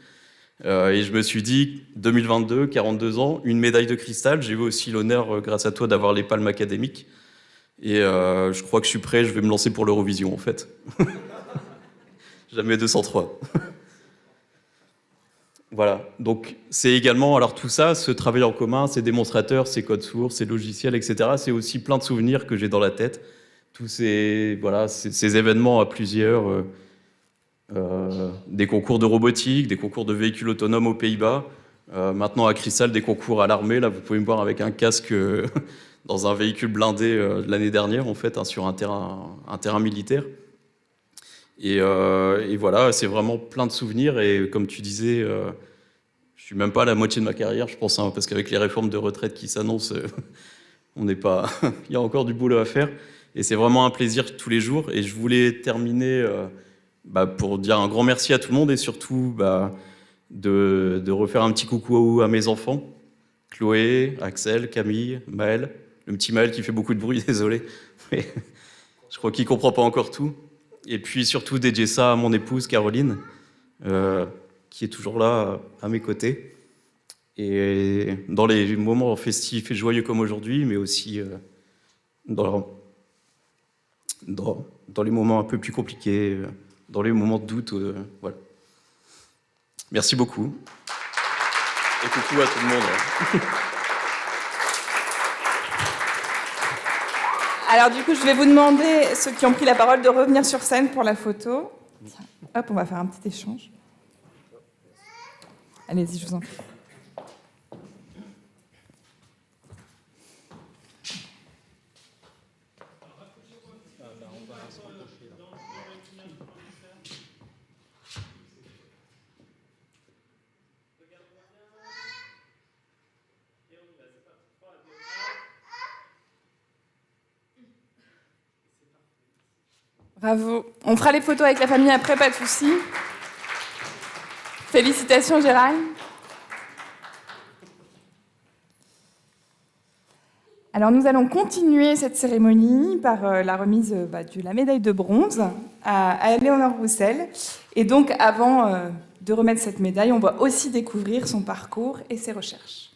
Et je me suis dit, 2022, 42 ans, une médaille de Cristal. J'ai eu aussi l'honneur, grâce à toi, d'avoir les palmes académiques. Et je crois que je suis prêt, je vais me lancer pour l'Eurovision en fait. Jamais 203. Voilà, donc c'est également, alors tout ça, ce travail en commun, ces démonstrateurs, ces codes sources, ces logiciels, etc., c'est aussi plein de souvenirs que j'ai dans la tête. Tous ces événements à plusieurs, des concours de robotique, des concours de véhicules autonomes aux Pays-Bas, maintenant à Cristal, des concours à l'armée. Là, vous pouvez me voir avec un casque dans un véhicule blindé l'année dernière, en fait, sur un terrain militaire. Et voilà, c'est vraiment plein de souvenirs. Et comme tu disais, je suis même pas à la moitié de ma carrière, je pense, parce qu'avec les réformes de retraite qui s'annoncent, on n'est pas. Il y a encore du boulot à faire. Et c'est vraiment un plaisir tous les jours. Et je voulais terminer pour dire un grand merci à tout le monde et surtout de refaire un petit coucou à mes enfants, Chloé, Axel, Camille, Maël. Le petit Maël qui fait beaucoup de bruit, désolé. Mais je crois qu'il comprend pas encore tout. Et puis surtout dédier ça à mon épouse Caroline, qui est toujours là à mes côtés. Et dans les moments festifs et joyeux comme aujourd'hui, mais aussi dans les moments un peu plus compliqués, dans les moments de doute. Voilà. Merci beaucoup. Et coucou à tout le monde. Alors du coup, je vais vous demander, ceux qui ont pris la parole, de revenir sur scène pour la photo. Tiens, hop, on va faire un petit échange. Allez-y, je vous en prie. Bravo. On fera les photos avec la famille après, pas de souci. Félicitations, Gérald. Alors, nous allons continuer cette cérémonie par la remise de la médaille de bronze à Éléonore Roussel. Et donc, avant de remettre cette médaille, on va aussi découvrir son parcours et ses recherches.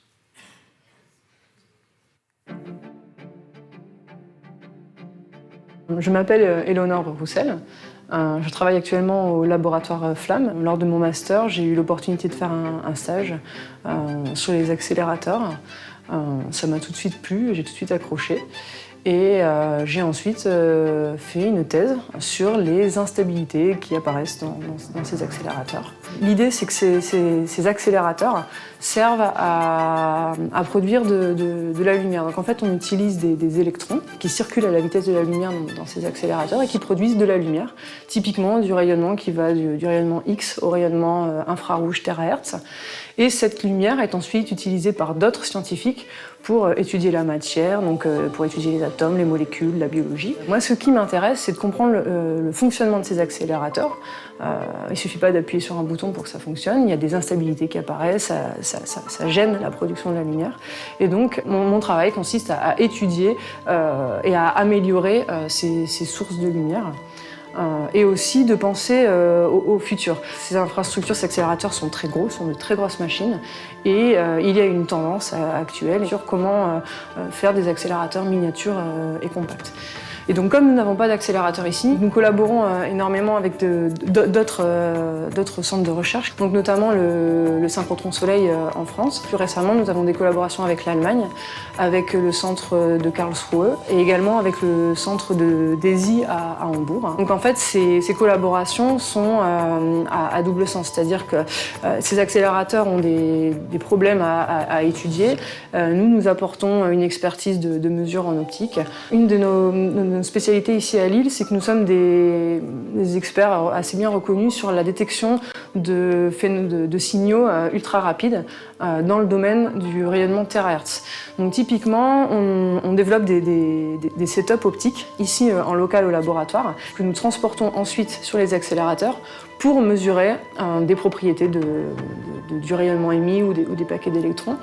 Je m'appelle Éléonore Roussel. Je travaille actuellement au laboratoire Flamme. Lors de mon master, j'ai eu l'opportunité de faire un stage sur les accélérateurs. Ça m'a tout de suite plu, j'ai tout de suite accroché. Et j'ai ensuite fait une thèse sur les instabilités qui apparaissent dans ces accélérateurs. L'idée, c'est que ces accélérateurs servent à produire de la lumière. Donc en fait, on utilise des électrons qui circulent à la vitesse de la lumière dans ces accélérateurs et qui produisent de la lumière. Typiquement du rayonnement qui va du rayonnement X au rayonnement infrarouge terahertz. Et cette lumière est ensuite utilisée par d'autres scientifiques pour étudier la matière, donc pour étudier les atomes, les molécules, la biologie. Moi, ce qui m'intéresse, c'est de comprendre le fonctionnement de ces accélérateurs. Il ne suffit pas d'appuyer sur un bouton pour que ça fonctionne, il y a des instabilités qui apparaissent, ça gêne la production de la lumière. Et donc, mon travail consiste à étudier et à améliorer ces sources de lumière. Et aussi de penser au futur. Ces infrastructures, ces accélérateurs sont très gros, sont de très grosses machines, et il y a une tendance actuelle sur comment faire des accélérateurs miniatures et compacts. Et donc, comme nous n'avons pas d'accélérateur ici, nous collaborons énormément avec d'autres centres de recherche, donc notamment le synchrotron Soleil en France. Plus récemment, nous avons des collaborations avec l'Allemagne, avec le centre de Karlsruhe et également avec le centre de DESY à Hambourg. Donc en fait, ces collaborations sont à double sens, c'est-à-dire que ces accélérateurs ont des problèmes à étudier. Nous apportons une expertise de mesure en optique. Une de nos spécialités ici à Lille, c'est que nous sommes des experts assez bien reconnus sur la détection de signaux ultra rapides dans le domaine du rayonnement terahertz. Donc typiquement, on développe des setups optiques ici en local au laboratoire que nous transportons ensuite sur les accélérateurs pour mesurer des propriétés du rayonnement émis ou des paquets d'électrons.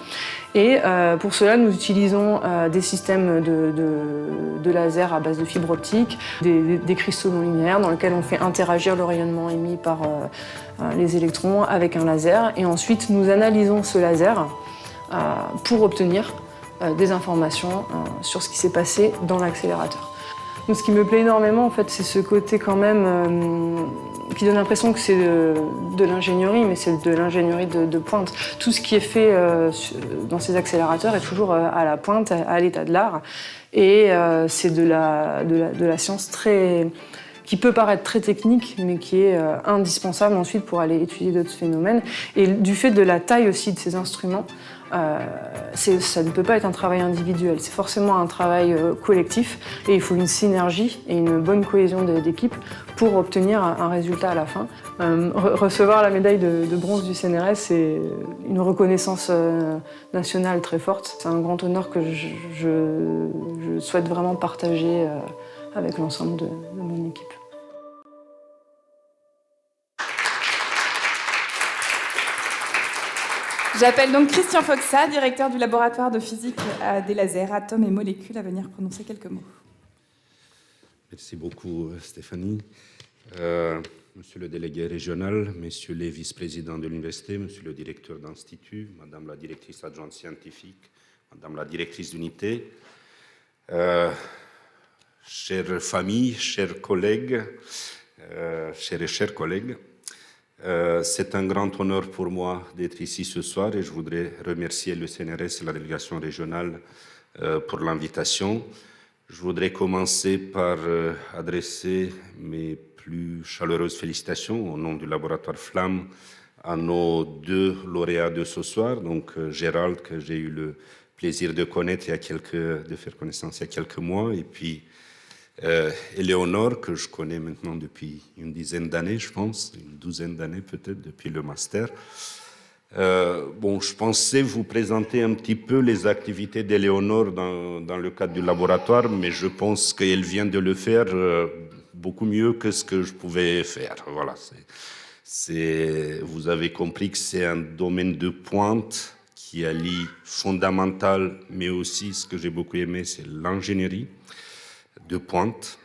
Et pour cela, nous utilisons des systèmes de laser à base de fibre optique, des cristaux non linéaires dans lesquels on fait interagir le rayonnement émis par les électrons avec un laser. Et ensuite, nous analysons ce laser pour obtenir des informations sur ce qui s'est passé dans l'accélérateur. Donc, ce qui me plaît énormément, en fait, c'est ce côté quand même qui donne l'impression que c'est de l'ingénierie, mais c'est de l'ingénierie de pointe. Tout ce qui est fait dans ces accélérateurs est toujours à la pointe, à l'état de l'art. Et c'est de la science qui peut paraître très technique, mais qui est indispensable ensuite pour aller étudier d'autres phénomènes. Et du fait de la taille aussi de ces instruments, ça ne peut pas être un travail individuel, c'est forcément un travail collectif, et il faut une synergie et une bonne cohésion d'équipe pour obtenir un résultat à la fin. Recevoir la médaille de bronze du CNRS, c'est une reconnaissance nationale très forte. C'est un grand honneur que je souhaite vraiment partager avec l'ensemble de mon équipe. J'appelle donc Christian Foxa, directeur du laboratoire de physique des lasers, atomes et molécules, à venir prononcer quelques mots. Merci beaucoup, Stéphanie. Monsieur le délégué régional, messieurs les vice-présidents de l'université, monsieur le directeur d'institut, madame la directrice adjointe scientifique, madame la directrice d'unité, chères familles, chers collègues, chers collègues, c'est un grand honneur pour moi d'être ici ce soir et je voudrais remercier le CNRS et la délégation régionale pour l'invitation. Je voudrais commencer par adresser mes plus chaleureuses félicitations au nom du laboratoire Flamme à nos deux lauréats de ce soir, donc Gérald, que j'ai eu le plaisir de connaître de faire connaissance il y a quelques mois, et puis Éléonore, que je connais maintenant depuis une dizaine d'années, je pense, une douzaine d'années peut-être, depuis le master. Je pensais vous présenter un petit peu les activités d'Éléonore dans le cadre du laboratoire, mais je pense qu'elle vient de le faire beaucoup mieux que ce que je pouvais faire. Voilà, vous avez compris que c'est un domaine de pointe qui allie fondamental, mais aussi, ce que j'ai beaucoup aimé, c'est l'ingénierie de pointe.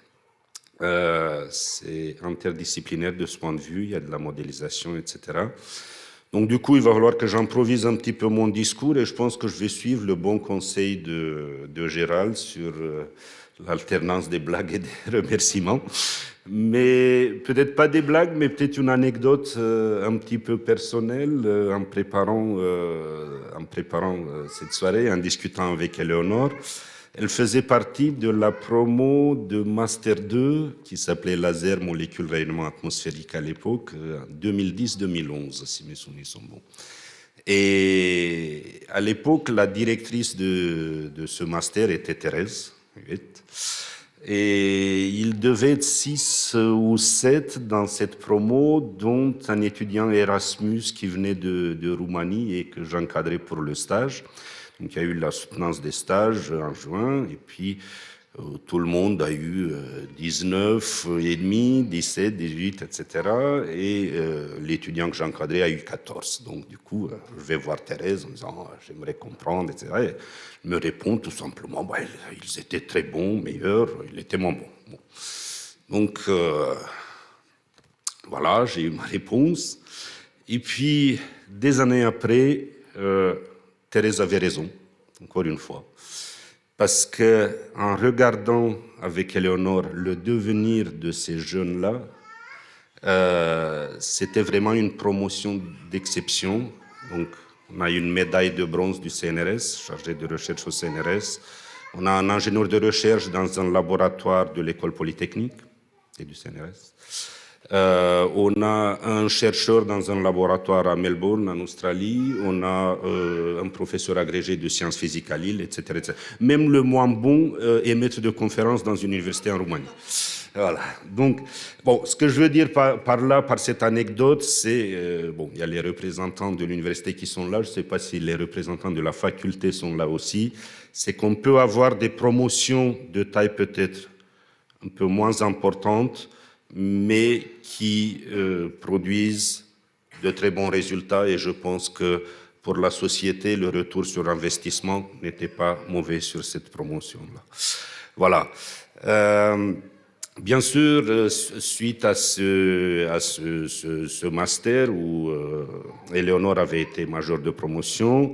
C'est interdisciplinaire de ce point de vue, il y a de la modélisation, etc. Donc du coup, il va falloir que j'improvise un petit peu mon discours et je pense que je vais suivre le bon conseil de Gérald sur l'alternance des blagues et des remerciements. Mais peut-être pas des blagues, mais peut-être une anecdote un petit peu personnelle en préparant cette soirée, en discutant avec Éléonore. Elle faisait partie de la promo de Master 2 qui s'appelait Laser, molécules, rayonnement atmosphérique à l'époque, 2010-2011, si mes souvenirs sont bons. Et à l'époque, la directrice de ce master était Thérèse Huet. Et il devait être 6 ou 7 dans cette promo, dont un étudiant Erasmus qui venait de Roumanie et que j'encadrais pour le stage. Donc, il y a eu la soutenance des stages en juin, et puis tout le monde a eu 19,5, 17, 18, etc. Et l'étudiant que j'ai encadré a eu 14. Donc, du coup, je vais voir Thérèse en disant j'aimerais comprendre, etc. Et elle me répond tout simplement ils étaient très bons, meilleurs, il était moins bon. Bon. Donc, voilà, j'ai eu ma réponse. Et puis, des années après, Thérèse avait raison, encore une fois. Parce qu'en regardant avec Éléonore le devenir de ces jeunes-là, c'était vraiment une promotion d'exception. Donc, on a eu une médaille de bronze du CNRS, chargé de recherche au CNRS. On a un ingénieur de recherche dans un laboratoire de l'école polytechnique et du CNRS. On a un chercheur dans un laboratoire à Melbourne, en Australie. On a un professeur agrégé de sciences physiques à Lille, etc., etc. Même le moins bon est maître de conférence dans une université en Roumanie. Voilà. Donc, bon, ce que je veux dire par là, par cette anecdote, c'est, il y a les représentants de l'université qui sont là. Je ne sais pas si les représentants de la faculté sont là aussi. C'est qu'on peut avoir des promotions de taille peut-être un peu moins importante, mais qui produisent de très bons résultats. Et je pense que pour la société, le retour sur investissement n'était pas mauvais sur cette promotion-là. Voilà. Bien sûr, suite à ce master où Éléonore avait été majeure de promotion,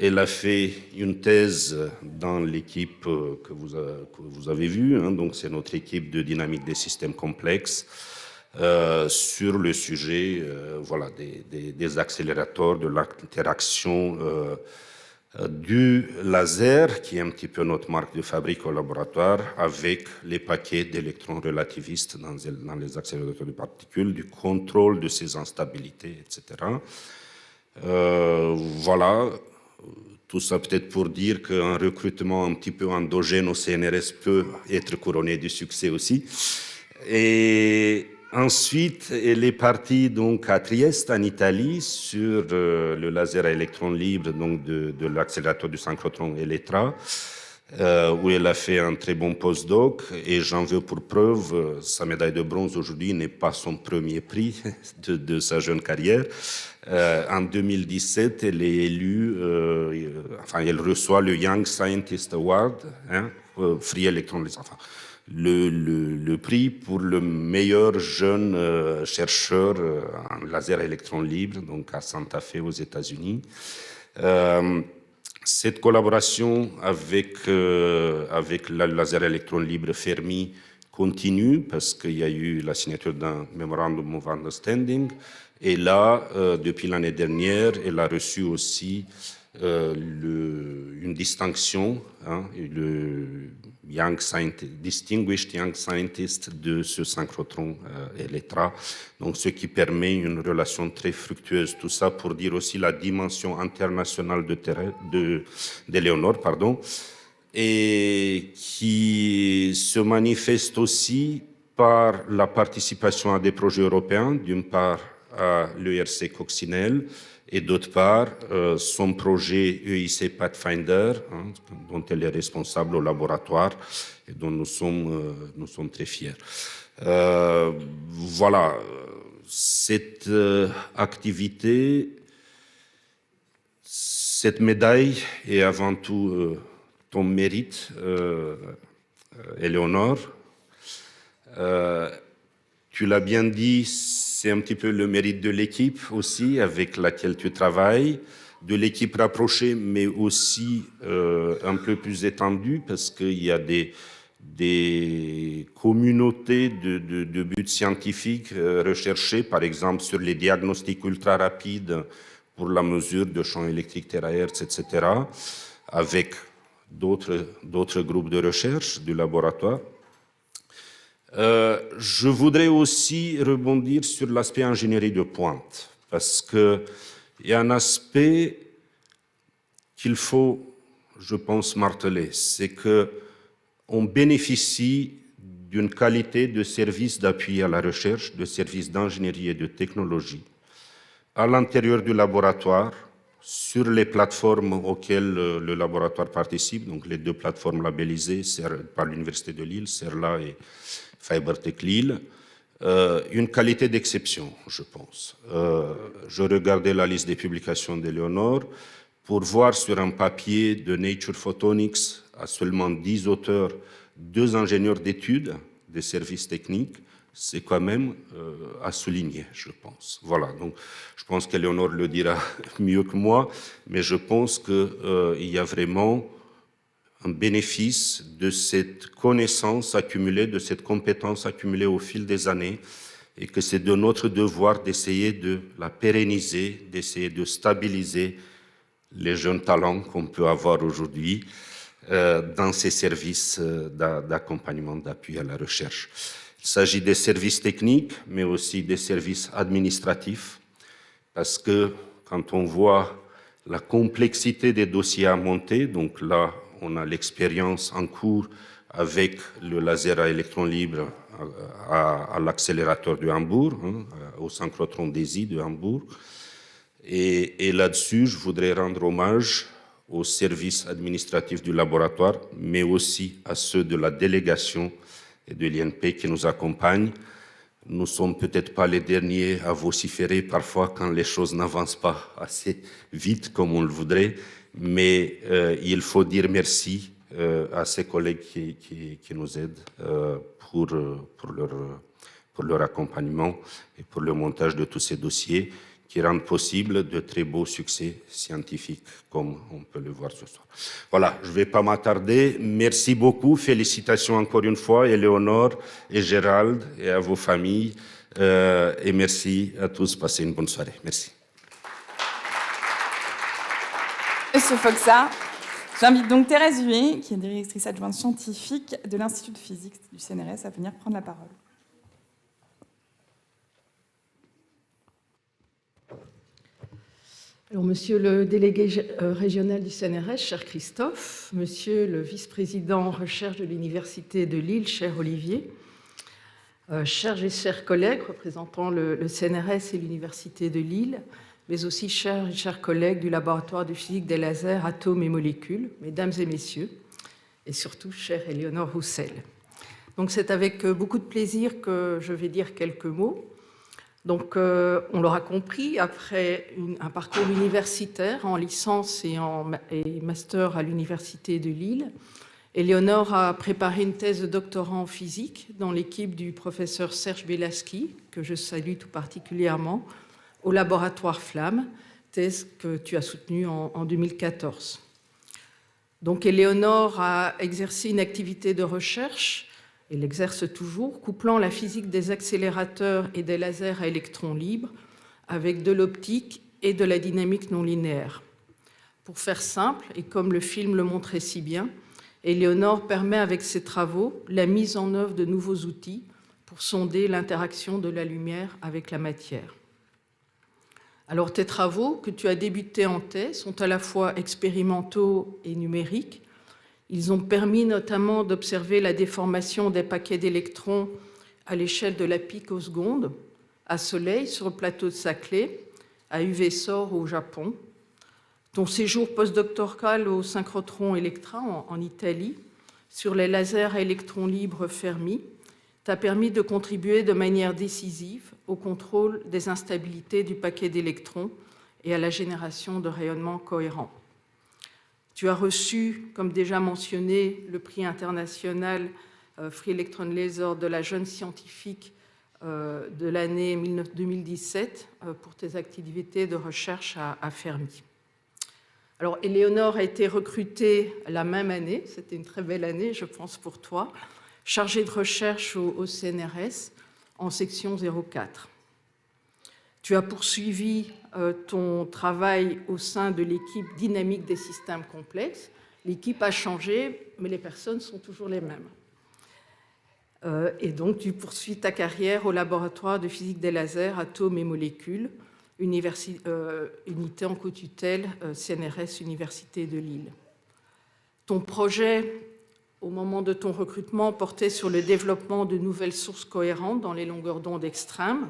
elle a fait une thèse dans l'équipe que vous avez vue, hein, donc c'est notre équipe de dynamique des systèmes complexes, sur le sujet des accélérateurs, de l'interaction du laser, qui est un petit peu notre marque de fabrique au laboratoire, avec les paquets d'électrons relativistes dans les accélérateurs de particules, du contrôle de ces instabilités, etc. Voilà. Tout ça peut-être pour dire qu'un recrutement un petit peu endogène au CNRS peut être couronné du succès aussi. Et ensuite, elle est partie donc à Trieste, en Italie, sur le laser à électrons libres, donc de l'accélérateur du synchrotron Elettra, où elle a fait un très bon postdoc. Et j'en veux pour preuve, sa médaille de bronze aujourd'hui n'est pas son premier prix de sa jeune carrière. En 2017, elle est élue, elle reçoit le Young Scientist Award, hein, Free Electron, enfin, le prix pour le meilleur jeune chercheur en laser à électrons libres, donc à Santa Fe aux États-Unis. Cette collaboration avec le laser à électrons libres Fermi continue parce qu'il y a eu la signature d'un Memorandum of Understanding. Et là, depuis l'année dernière, elle a reçu aussi une distinction, hein, le Distinguished Young Scientist de ce synchrotron Elettra, donc ce qui permet une relation très fructueuse. Tout ça pour dire aussi la dimension internationale d'Éléonore, et qui se manifeste aussi par la participation à des projets européens, d'une part à l'ERC Coccinelle, et d'autre part, son projet EIC Pathfinder, hein, dont elle est responsable au laboratoire et dont nous sommes très fiers. Voilà, cette activité, cette médaille est avant tout ton mérite, Éléonore. Tu l'as bien dit, c'est un petit peu le mérite de l'équipe aussi avec laquelle tu travailles, de l'équipe rapprochée, mais aussi un peu plus étendue, parce qu'il y a des communautés de buts scientifiques recherchés, par exemple sur les diagnostics ultra rapides pour la mesure de champs électriques terahertz, etc., avec d'autres groupes de recherche du laboratoire. Je voudrais aussi rebondir sur l'aspect ingénierie de pointe, parce qu'il y a un aspect qu'il faut, je pense, marteler, c'est qu'on bénéficie d'une qualité de service d'appui à la recherche, de services d'ingénierie et de technologie à l'intérieur du laboratoire, sur les plateformes auxquelles le laboratoire participe, donc les 2 plateformes labellisées par l'Université de Lille, CERLA et FiberTech Lille, une qualité d'exception, je pense. Je regardais la liste des publications d'Éléonore pour voir sur un papier de Nature Photonics à seulement 10 auteurs, 2 ingénieurs d'études des services techniques, c'est quand même à souligner, je pense. Voilà, donc je pense qu'Éléonore le dira mieux que moi, mais je pense qu'il y a vraiment un bénéfice de cette connaissance accumulée, de cette compétence accumulée au fil des années, et que c'est de notre devoir d'essayer de la pérenniser, d'essayer de stabiliser les jeunes talents qu'on peut avoir aujourd'hui dans ces services d'accompagnement, d'appui à la recherche. Il s'agit des services techniques, mais aussi des services administratifs, parce que quand on voit la complexité des dossiers à monter, donc là, on a l'expérience en cours avec le laser à électrons libres à l'accélérateur de Hambourg, au synchrotron DESY de Hambourg. Et là-dessus, je voudrais rendre hommage aux services administratifs du laboratoire, mais aussi à ceux de la délégation et de l'INP qui nous accompagnent. Nous ne sommes peut-être pas les derniers à vociférer parfois quand les choses n'avancent pas assez vite comme on le voudrait, mais il faut dire merci à ces collègues qui nous aident pour leur accompagnement et pour le montage de tous ces dossiers qui rendent possible de très beaux succès scientifiques, comme on peut le voir ce soir. Voilà, je ne vais pas m'attarder. Merci beaucoup. Félicitations encore une fois, Éléonore et Gérald, et à vos familles. Et merci à tous. Passez une bonne soirée. Merci. Monsieur Foxa, j'invite donc Thérèse Huet, qui est directrice adjointe scientifique de l'Institut de physique du CNRS, à venir prendre la parole. Alors, monsieur le délégué régional du CNRS, cher Christophe, monsieur le vice-président recherche de l'Université de Lille, cher Olivier, chers et chers collègues représentant le CNRS et l'Université de Lille, mais aussi chers collègues du laboratoire de physique des lasers, atomes et molécules, mesdames et messieurs, et surtout chère Éléonore Roussel. Donc c'est avec beaucoup de plaisir que je vais dire quelques mots. Donc, on l'aura compris, après un parcours universitaire en licence et master à l'Université de Lille, Éléonore a préparé une thèse de doctorat en physique dans l'équipe du professeur Serge Belaski, que je salue tout particulièrement, au laboratoire Flamme, thèse que tu as soutenue en 2014. Donc, Éléonore a exercé une activité de recherche, et l'exerce toujours, couplant la physique des accélérateurs et des lasers à électrons libres avec de l'optique et de la dynamique non linéaire. Pour faire simple, et comme le film le montrait si bien, Éléonore permet avec ses travaux la mise en œuvre de nouveaux outils pour sonder l'interaction de la lumière avec la matière. Alors tes travaux, que tu as débutés en thèse, sont à la fois expérimentaux et numériques. Ils ont permis notamment d'observer la déformation des paquets d'électrons à l'échelle de la picoseconde, à Soleil, sur le plateau de Saclay, à UV-SOR au Japon. Ton séjour postdoctoral au synchrotron Electra en Italie, sur les lasers à électrons libres Fermi, t'a permis de contribuer de manière décisive au contrôle des instabilités du paquet d'électrons et à la génération de rayonnements cohérents. Tu as reçu, comme déjà mentionné, le prix international Free Electron Laser de la jeune scientifique de l'année 2017 pour tes activités de recherche à Fermi. Alors, Éléonore a été recrutée la même année, c'était une très belle année, je pense, pour toi, chargée de recherche au CNRS en section 04. Tu as poursuivi ton travail au sein de l'équipe dynamique des systèmes complexes. L'équipe a changé, mais les personnes sont toujours les mêmes. Et donc, tu poursuis ta carrière au laboratoire de physique des lasers, atomes et molécules, unité en co-tutelle CNRS Université de Lille. Ton projet, au moment de ton recrutement, portait sur le développement de nouvelles sources cohérentes dans les longueurs d'onde extrêmes.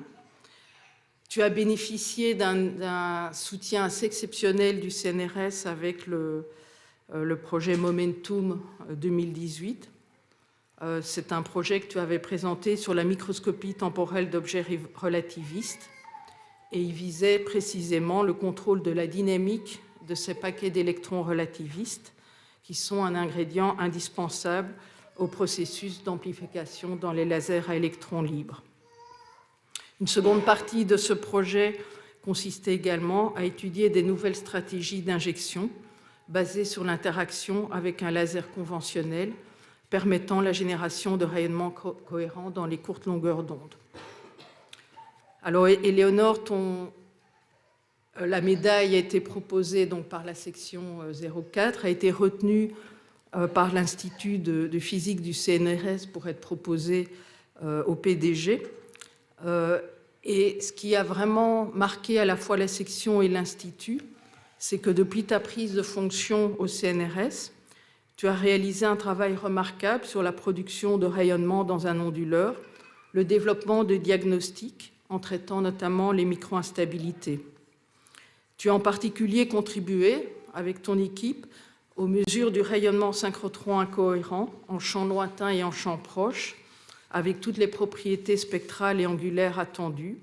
Tu as bénéficié d'un soutien assez exceptionnel du CNRS avec le projet Momentum 2018. C'est un projet que tu avais présenté sur la microscopie temporelle d'objets relativistes et il visait précisément le contrôle de la dynamique de ces paquets d'électrons relativistes qui sont un ingrédient indispensable au processus d'amplification dans les lasers à électrons libres. Une seconde partie de ce projet consistait également à étudier des nouvelles stratégies d'injection basées sur l'interaction avec un laser conventionnel permettant la génération de rayonnements cohérents dans les courtes longueurs d'onde. Alors, Éléonore, la médaille a été proposée donc, par la section 04, a été retenue par l'Institut de physique du CNRS pour être proposée au PDG. Et ce qui a vraiment marqué à la fois la section et l'Institut, c'est que depuis ta prise de fonction au CNRS, tu as réalisé un travail remarquable sur la production de rayonnements dans un onduleur, le développement de diagnostics en traitant notamment les micro-instabilités. Tu as en particulier contribué, avec ton équipe, aux mesures du rayonnement synchrotron incohérent en champ lointain et en champ proche, avec toutes les propriétés spectrales et angulaires attendues.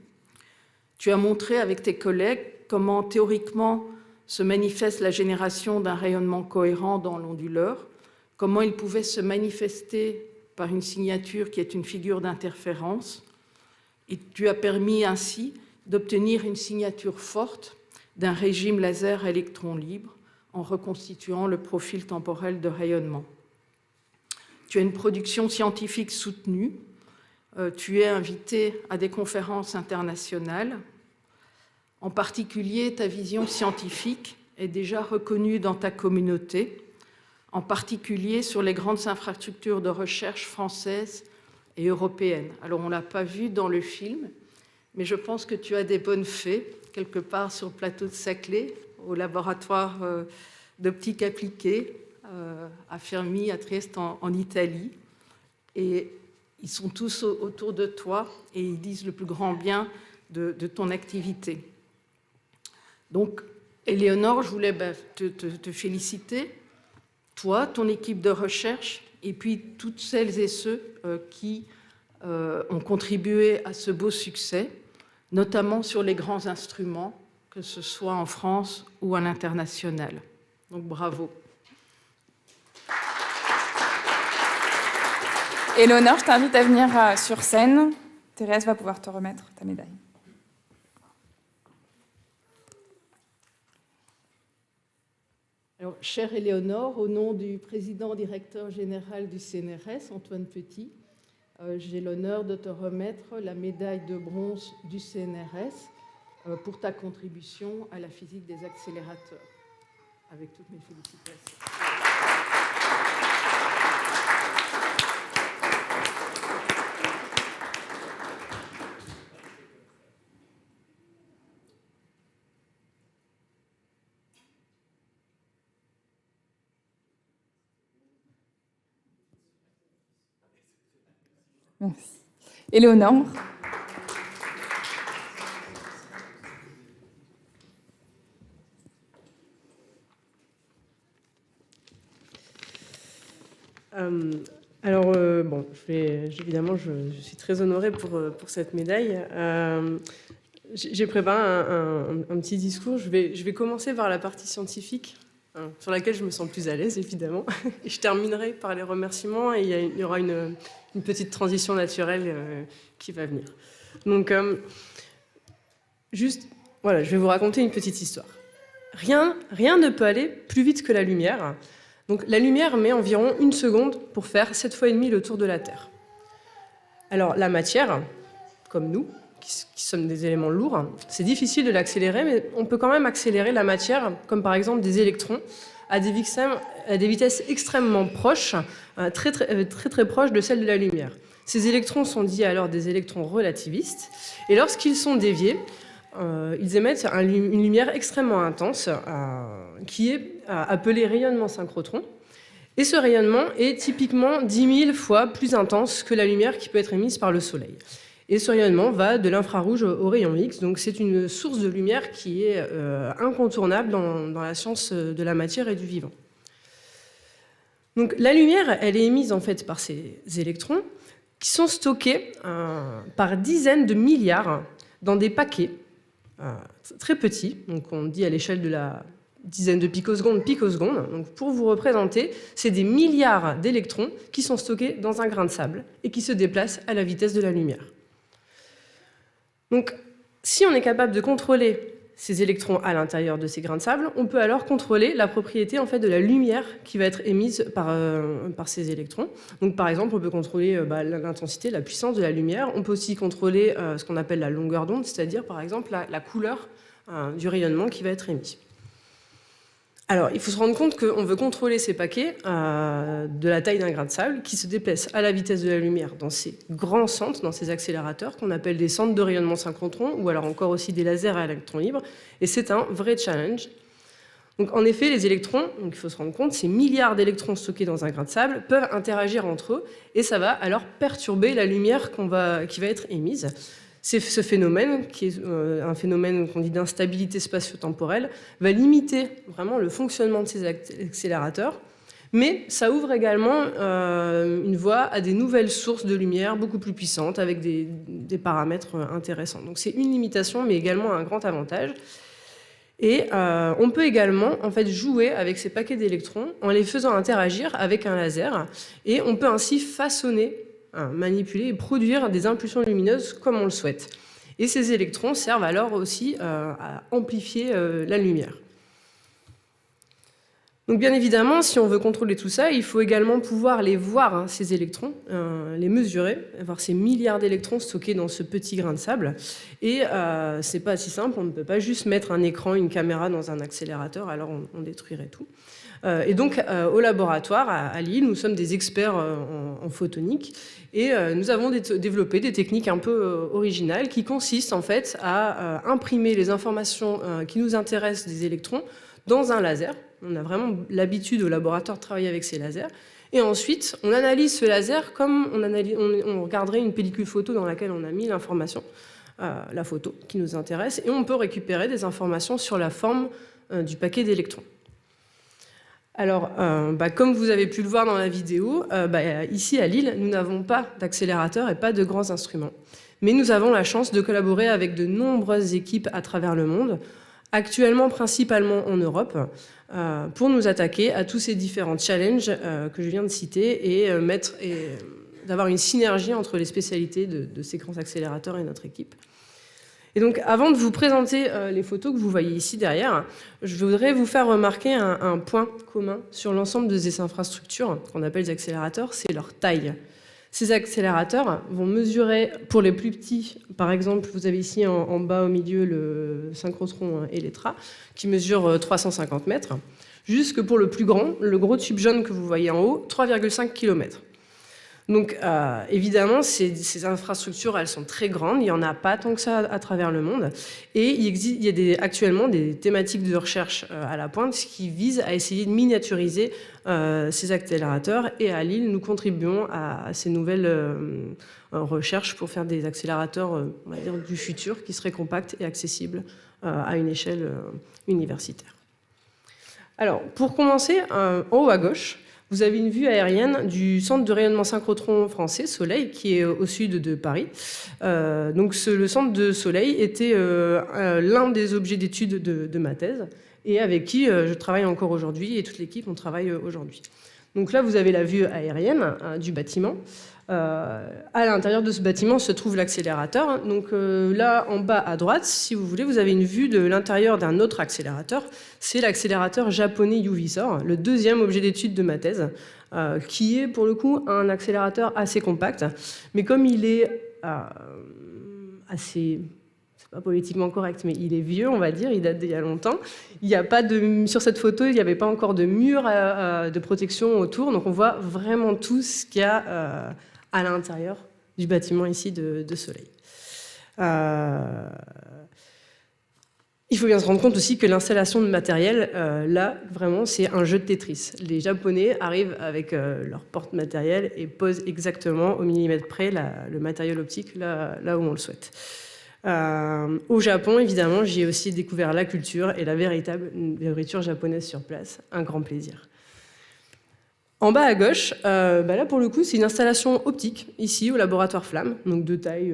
Tu as montré avec tes collègues comment théoriquement se manifeste la génération d'un rayonnement cohérent dans l'onduleur, comment il pouvait se manifester par une signature qui est une figure d'interférence, et tu as permis ainsi d'obtenir une signature forte d'un régime laser à électrons libres en reconstituant le profil temporel de rayonnement. Tu as une production scientifique soutenue, tu es invité à des conférences internationales. En particulier, ta vision scientifique est déjà reconnue dans ta communauté, en particulier sur les grandes infrastructures de recherche françaises et européennes. Alors, on ne l'a pas vu dans le film, mais je pense que tu as des bonnes fées, quelque part sur le plateau de Saclay, au laboratoire d'optique appliquée, à Fermi, à Trieste, en Italie. Et ils sont tous autour de toi et ils disent le plus grand bien de ton activité. Donc, Éléonore, je voulais te féliciter, toi, ton équipe de recherche, et puis toutes celles et ceux qui ont contribué à ce beau succès, notamment sur les grands instruments, que ce soit en France ou à l'international. Donc, bravo. Éléonore, je t'invite à venir sur scène. Thérèse va pouvoir te remettre ta médaille. Alors, chère Éléonore, au nom du président-directeur général du CNRS, Antoine Petit, j'ai l'honneur de te remettre la médaille de bronze du CNRS pour ta contribution à la physique des accélérateurs. Avec toutes mes félicitations. Merci. Éléonore. Bon, évidemment, je suis très honorée pour cette médaille. J'ai préparé un petit discours. Je vais commencer par la partie scientifique, sur laquelle je me sens plus à l'aise, évidemment. Et je terminerai par les remerciements et il y aura une petite transition naturelle qui va venir. Donc, voilà, je vais vous raconter une petite histoire. Rien ne peut aller plus vite que la lumière. Donc, la lumière met environ 1 seconde pour faire 7 fois et demi le tour de la Terre. Alors, la matière, comme nous, qui sommes des éléments lourds, c'est difficile de l'accélérer, mais on peut quand même accélérer la matière, comme par exemple des électrons, à des vitesses extrêmement proches, très proches de celles de la lumière. Ces électrons sont dits alors des électrons relativistes, et lorsqu'ils sont déviés, ils émettent une lumière extrêmement intense qui est appelée rayonnement synchrotron. Et ce rayonnement est typiquement 10 000 fois plus intense que la lumière qui peut être émise par le Soleil. Et ce rayonnement va de l'infrarouge au rayon X, donc c'est une source de lumière qui est incontournable dans la science de la matière et du vivant. Donc la lumière, elle est émise en fait par ces électrons qui sont stockés par dizaines de milliards dans des paquets très petits, donc on dit à l'échelle de la dizaine de picosecondes. Donc pour vous représenter, c'est des milliards d'électrons qui sont stockés dans un grain de sable et qui se déplacent à la vitesse de la lumière. Donc si on est capable de contrôler ces électrons à l'intérieur de ces grains de sable, on peut alors contrôler la propriété en fait, de la lumière qui va être émise par ces électrons. Donc, par exemple, on peut contrôler l'intensité, la puissance de la lumière. On peut aussi contrôler ce qu'on appelle la longueur d'onde, c'est-à-dire, par exemple, la couleur du rayonnement qui va être émis. Alors, il faut se rendre compte qu'on veut contrôler ces paquets de la taille d'un grain de sable qui se déplacent à la vitesse de la lumière dans ces grands centres, dans ces accélérateurs qu'on appelle des centres de rayonnement synchrotron ou alors encore aussi des lasers à électrons libres. Et c'est un vrai challenge. Donc, en effet, les électrons, donc il faut se rendre compte, ces milliards d'électrons stockés dans un grain de sable peuvent interagir entre eux et ça va alors perturber la lumière qui va être émise. Ce phénomène, qui est un phénomène qu'on dit d'instabilité spatio-temporelle, va limiter vraiment le fonctionnement de ces accélérateurs, mais ça ouvre également une voie à des nouvelles sources de lumière beaucoup plus puissantes avec des paramètres intéressants. Donc c'est une limitation, mais également un grand avantage. Et on peut également en fait, jouer avec ces paquets d'électrons en les faisant interagir avec un laser, et on peut ainsi façonner, manipuler et produire des impulsions lumineuses comme on le souhaite. Et ces électrons servent alors aussi à amplifier la lumière. Donc bien évidemment, si on veut contrôler tout ça, il faut également pouvoir les voir, ces électrons, les mesurer, avoir ces milliards d'électrons stockés dans ce petit grain de sable. Et c'est pas si simple, on ne peut pas juste mettre un écran, une caméra dans un accélérateur, alors on détruirait tout. Et donc, au laboratoire, à Lille, nous sommes des experts en photonique et nous avons développé des techniques un peu originales qui consistent en fait à imprimer les informations qui nous intéressent des électrons dans un laser. On a vraiment l'habitude au laboratoire de travailler avec ces lasers. Et ensuite, on analyse ce laser comme on regarderait une pellicule photo dans laquelle on a mis l'information, la photo qui nous intéresse, et on peut récupérer des informations sur la forme du paquet d'électrons. Alors, comme vous avez pu le voir dans la vidéo, ici à Lille, nous n'avons pas d'accélérateur et pas de grands instruments. Mais nous avons la chance de collaborer avec de nombreuses équipes à travers le monde, actuellement principalement en Europe, pour nous attaquer à tous ces différents challenges que je viens de citer et d'avoir une synergie entre les spécialités de ces grands accélérateurs et notre équipe. Et donc, avant de vous présenter les photos que vous voyez ici derrière, je voudrais vous faire remarquer un point commun sur l'ensemble de ces infrastructures qu'on appelle les accélérateurs, c'est leur taille. Ces accélérateurs vont mesurer, pour les plus petits, par exemple, vous avez ici en bas au milieu le synchrotron Electra, qui mesure 350 mètres, jusque pour le plus grand, le gros tube jaune que vous voyez en haut, 3,5 km. Donc, évidemment, ces infrastructures, elles sont très grandes. Il n'y en a pas tant que ça à travers le monde. Et il y a actuellement des thématiques de recherche à la pointe qui visent à essayer de miniaturiser ces accélérateurs. Et à Lille, nous contribuons à ces nouvelles recherches pour faire des accélérateurs, on va dire, du futur, qui seraient compacts et accessibles à une échelle universitaire. Alors, pour commencer, en haut à gauche, vous avez une vue aérienne du centre de rayonnement synchrotron français, Soleil, qui est au sud de Paris. Le centre de Soleil était l'un des objets d'étude de ma thèse et avec qui je travaille encore aujourd'hui et toute l'équipe, on travaille aujourd'hui. Donc là, vous avez la vue aérienne du bâtiment. À l'intérieur de ce bâtiment se trouve l'accélérateur. Donc là, en bas à droite, si vous voulez, vous avez une vue de l'intérieur d'un autre accélérateur. C'est l'accélérateur japonais UVSOR, le deuxième objet d'étude de ma thèse, qui est pour le coup un accélérateur assez compact. Mais comme il est assez... c'est pas politiquement correct, mais il est vieux, on va dire, il date d'il y a longtemps. Il y a pas sur cette photo, il n'y avait pas encore de mur de protection autour, donc on voit vraiment tout ce qu'il y a à l'intérieur du bâtiment ici de Soleil. Il faut bien se rendre compte aussi que l'installation de matériel, là, vraiment, c'est un jeu de Tetris. Les Japonais arrivent avec leur porte-matériel et posent exactement au millimètre près le matériel optique là où on le souhaite. Au Japon, évidemment, j'ai aussi découvert la culture et la véritable nourriture japonaise sur place. Un grand plaisir. En bas à gauche, là, pour le coup, c'est une installation optique, ici, au laboratoire Flamme, donc de taille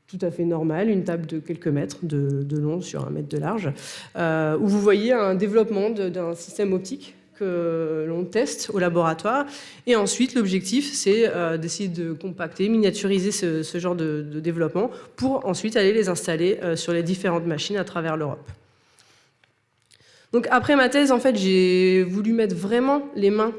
tout à fait normale, une table de quelques mètres de long sur 1 mètre de large, où vous voyez un développement d'un système optique que l'on teste au laboratoire. Et ensuite, l'objectif, c'est d'essayer de compacter, miniaturiser ce genre de développement pour ensuite aller les installer sur les différentes machines à travers l'Europe. Donc après ma thèse, en fait, j'ai voulu mettre vraiment les mains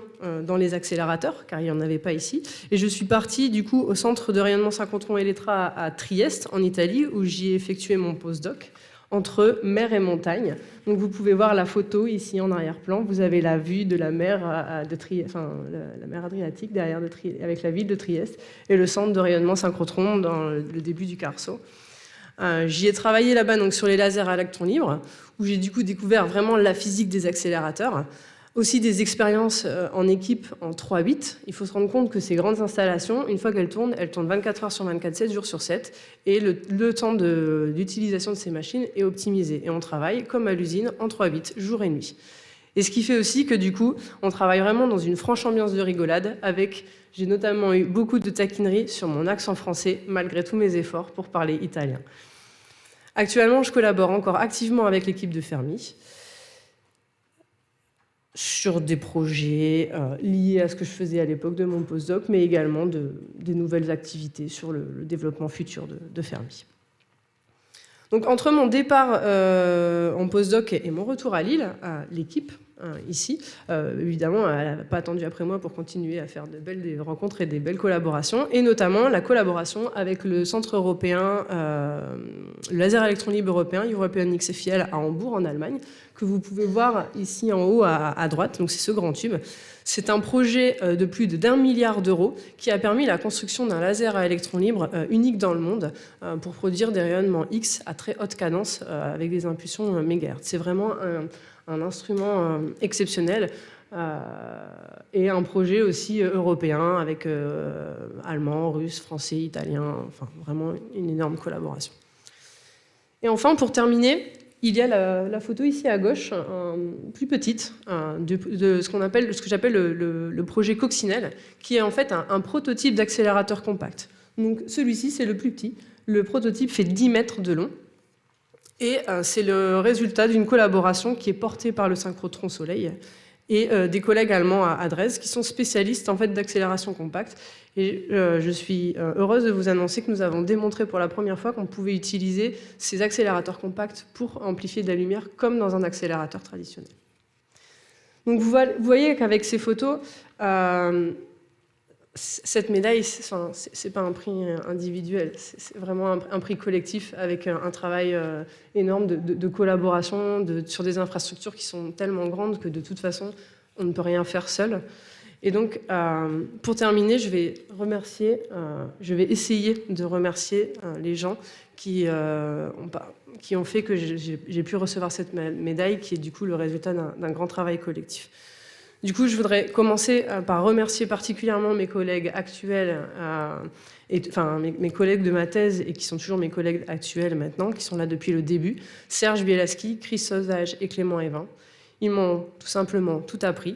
dans les accélérateurs, car il n'y en avait pas ici. Et je suis partie, du coup, au centre de rayonnement synchrotron Elettra à Trieste, en Italie, où j'y ai effectué mon postdoc, entre mer et montagne. Donc vous pouvez voir la photo ici en arrière-plan. Vous avez la vue de la mer, la mer Adriatique derrière avec la ville de Trieste, et le centre de rayonnement synchrotron dans le début du Carso. J'y ai travaillé là-bas donc, sur les lasers à électrons libres, où j'ai du coup découvert vraiment la physique des accélérateurs. Aussi des expériences en équipe en 3-8. Il faut se rendre compte que ces grandes installations, une fois qu'elles tournent 24 heures sur 24, 7 jours sur 7, et le temps d'utilisation de ces machines est optimisé. Et on travaille, comme à l'usine, en 3-8, jour et nuit. Et ce qui fait aussi que du coup, on travaille vraiment dans une franche ambiance de rigolade, j'ai notamment eu beaucoup de taquineries sur mon accent français, malgré tous mes efforts pour parler italien. Actuellement, je collabore encore activement avec l'équipe de Fermi sur des projets liés à ce que je faisais à l'époque de mon postdoc, mais également des nouvelles activités sur le développement futur de Fermi. Donc, entre mon départ en postdoc et mon retour à Lille, l'équipe, ici, évidemment, elle n'a pas attendu après moi pour continuer à faire de belles rencontres et des belles collaborations, et notamment la collaboration avec le centre européen, le laser électron libre européen, European XFIL à Hambourg, en Allemagne, que vous pouvez voir ici en haut à droite, donc c'est ce grand tube. C'est un projet de plus d'1 milliard d'euros qui a permis la construction d'un laser à électrons libres unique dans le monde pour produire des rayonnements X à très haute cadence avec des impulsions mégahertz. C'est vraiment un instrument exceptionnel et un projet aussi européen avec allemand, russe, français, italien, enfin vraiment une énorme collaboration. Et enfin, pour terminer, il y a la photo ici à gauche, plus petite, de ce que j'appelle le projet Coccinelle, qui est en fait un prototype d'accélérateur compact. Donc celui-ci, c'est le plus petit. Le prototype fait 10 mètres de long. Et c'est le résultat d'une collaboration qui est portée par le synchrotron Soleil et des collègues allemands à Dresde qui sont spécialistes en fait, d'accélération compacte. Et je suis heureuse de vous annoncer que nous avons démontré pour la première fois qu'on pouvait utiliser ces accélérateurs compacts pour amplifier de la lumière comme dans un accélérateur traditionnel. Donc vous voyez qu'avec ces photos, cette médaille, c'est pas un prix individuel, c'est vraiment un prix collectif avec un travail énorme de collaboration sur des infrastructures qui sont tellement grandes que de toute façon, on ne peut rien faire seul. Et donc, pour terminer, je vais essayer de remercier les gens qui ont fait que j'ai pu recevoir cette médaille, qui est du coup le résultat d'un grand travail collectif. Du coup, je voudrais commencer par remercier particulièrement mes collègues actuels, mes collègues de ma thèse et qui sont toujours mes collègues actuels maintenant, qui sont là depuis le début, Serge Bielaski, Chris Sauzage et Clément Evin. Ils m'ont tout simplement tout appris.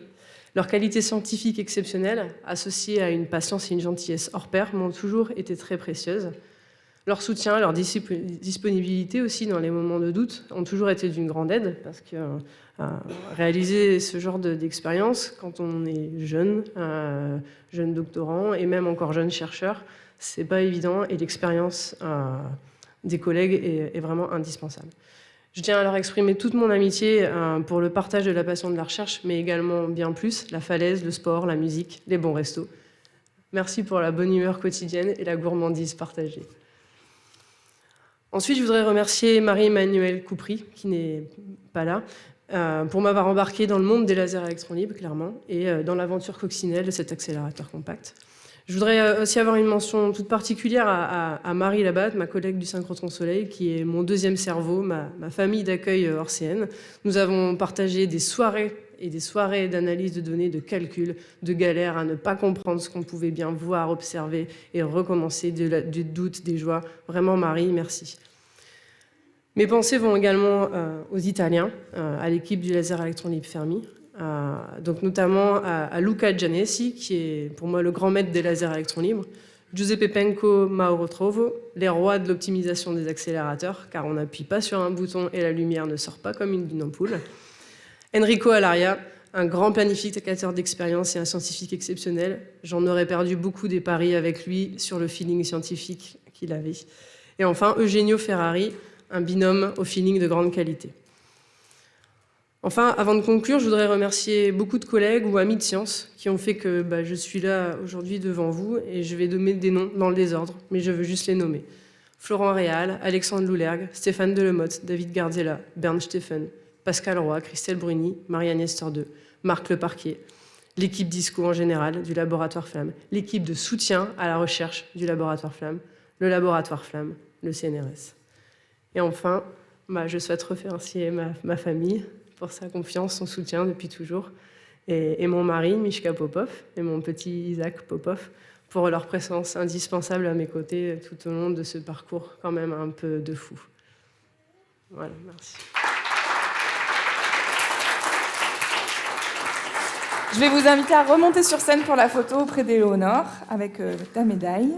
Leurs qualités scientifiques exceptionnelles, associées à une patience et une gentillesse hors pair, m'ont toujours été très précieuses. Leur soutien, leur disponibilité aussi dans les moments de doute ont toujours été d'une grande aide parce que réaliser ce genre d'expérience quand on est jeune doctorant et même encore jeune chercheur, c'est pas évident et l'expérience des collègues est vraiment indispensable. Je tiens à leur exprimer toute mon amitié pour le partage de la passion de la recherche, mais également bien plus, la falaise, le sport, la musique, les bons restos. Merci pour la bonne humeur quotidienne et la gourmandise partagée. Ensuite, je voudrais remercier Marie-Emmanuelle Coupry, qui n'est pas là, pour m'avoir embarqué dans le monde des lasers à électrons libres, clairement, et dans l'aventure coccinelle de cet accélérateur compact. Je voudrais aussi avoir une mention toute particulière à Marie Labatte, ma collègue du Synchrotron Soleil, qui est mon deuxième cerveau, ma famille d'accueil orcéenne. Nous avons partagé des soirées et des soirées d'analyse de données, de calcul, de galères à ne pas comprendre ce qu'on pouvait bien voir, observer et recommencer, du doute, des joies. Vraiment, Marie, merci. Mes pensées vont également aux Italiens, à l'équipe du laser électron libre Fermi, donc notamment à Luca Giannessi, qui est pour moi le grand maître des lasers électrons libres, Giuseppe Penco, Mauro Trovo, les rois de l'optimisation des accélérateurs, car on n'appuie pas sur un bouton et la lumière ne sort pas comme une ampoule, Enrico Alaria, un grand planificateur d'expérience et un scientifique exceptionnel. J'en aurais perdu beaucoup des paris avec lui sur le feeling scientifique qu'il avait. Et enfin, Eugenio Ferrari, un binôme au feeling de grande qualité. Enfin, avant de conclure, je voudrais remercier beaucoup de collègues ou amis de science qui ont fait que je suis là aujourd'hui devant vous et je vais donner des noms dans le désordre, mais je veux juste les nommer. Florent Réal, Alexandre Loulergue, Stéphane Delemotte, David Gardella, Bernd Steffen, Pascal Roy, Christelle Bruni, Marianne Stordeux, Marc Leparquier, l'équipe DISCO en général du laboratoire Flamme, l'équipe de soutien à la recherche du laboratoire Flamme, le laboratoire Flamme, le CNRS. Et enfin, je souhaite remercier ma famille pour sa confiance, son soutien depuis toujours, et mon mari, Mishka Popov, et mon petit Isaac Popov, pour leur présence indispensable à mes côtés tout au long de ce parcours quand même un peu de fou. Voilà, merci. Je vais vous inviter à remonter sur scène pour la photo auprès d'Éléonore avec ta médaille.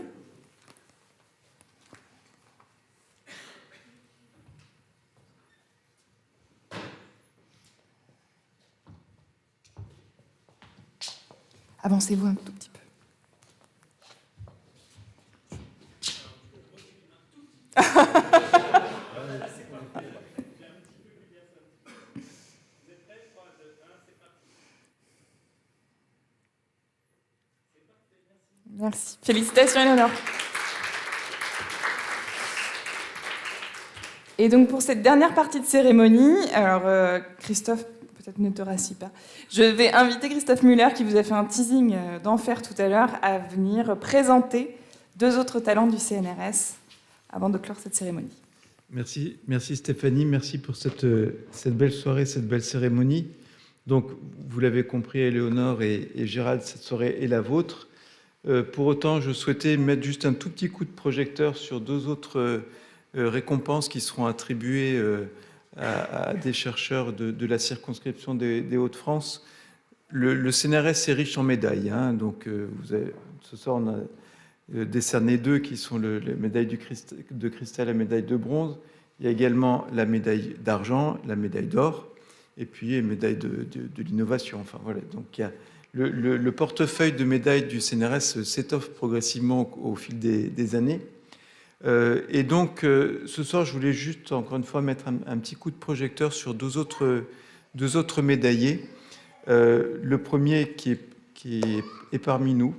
Avancez-vous un tout petit peu. Merci. Félicitations, Éléonore. Et donc, pour cette dernière partie de cérémonie, alors Christophe peut-être ne te rassis pas, je vais inviter Christophe Muller, qui vous a fait un teasing d'enfer tout à l'heure, à venir présenter 2 autres talents du CNRS avant de clore cette cérémonie. Merci Stéphanie, merci pour cette belle soirée, cette belle cérémonie. Donc, vous l'avez compris, Éléonore et Gérald, cette soirée est la vôtre. Pour autant, je souhaitais mettre juste un tout petit coup de projecteur sur 2 autres récompenses qui seront attribuées à des chercheurs de la circonscription des Hauts-de-France. Le CNRS est riche en médailles. Hein, donc, ce soir, on a décerné 2 qui sont les médailles de cristal et la médaille de bronze. Il y a également la médaille d'argent, la médaille d'or, et puis une médaille de l'innovation. Enfin, voilà. Donc, il y a le portefeuille de médailles du CNRS s'étoffe progressivement au fil des années. Et donc, ce soir, je voulais juste, encore une fois, mettre un petit coup de projecteur sur 2 autres médaillés. Le premier qui est parmi nous,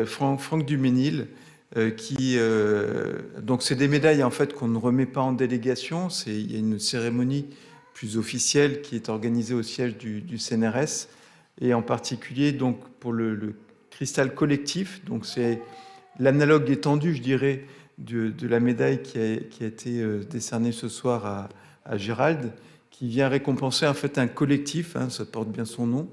Franck Duménil, donc c'est des médailles en fait qu'on ne remet pas en délégation. Il y a une cérémonie plus officielle qui est organisée au siège du CNRS, et en particulier donc pour le cristal collectif. Donc c'est l'analogue étendu, je dirais, de la médaille qui a été décernée ce soir à Gérald, qui vient récompenser en fait un collectif, hein, ça porte bien son nom,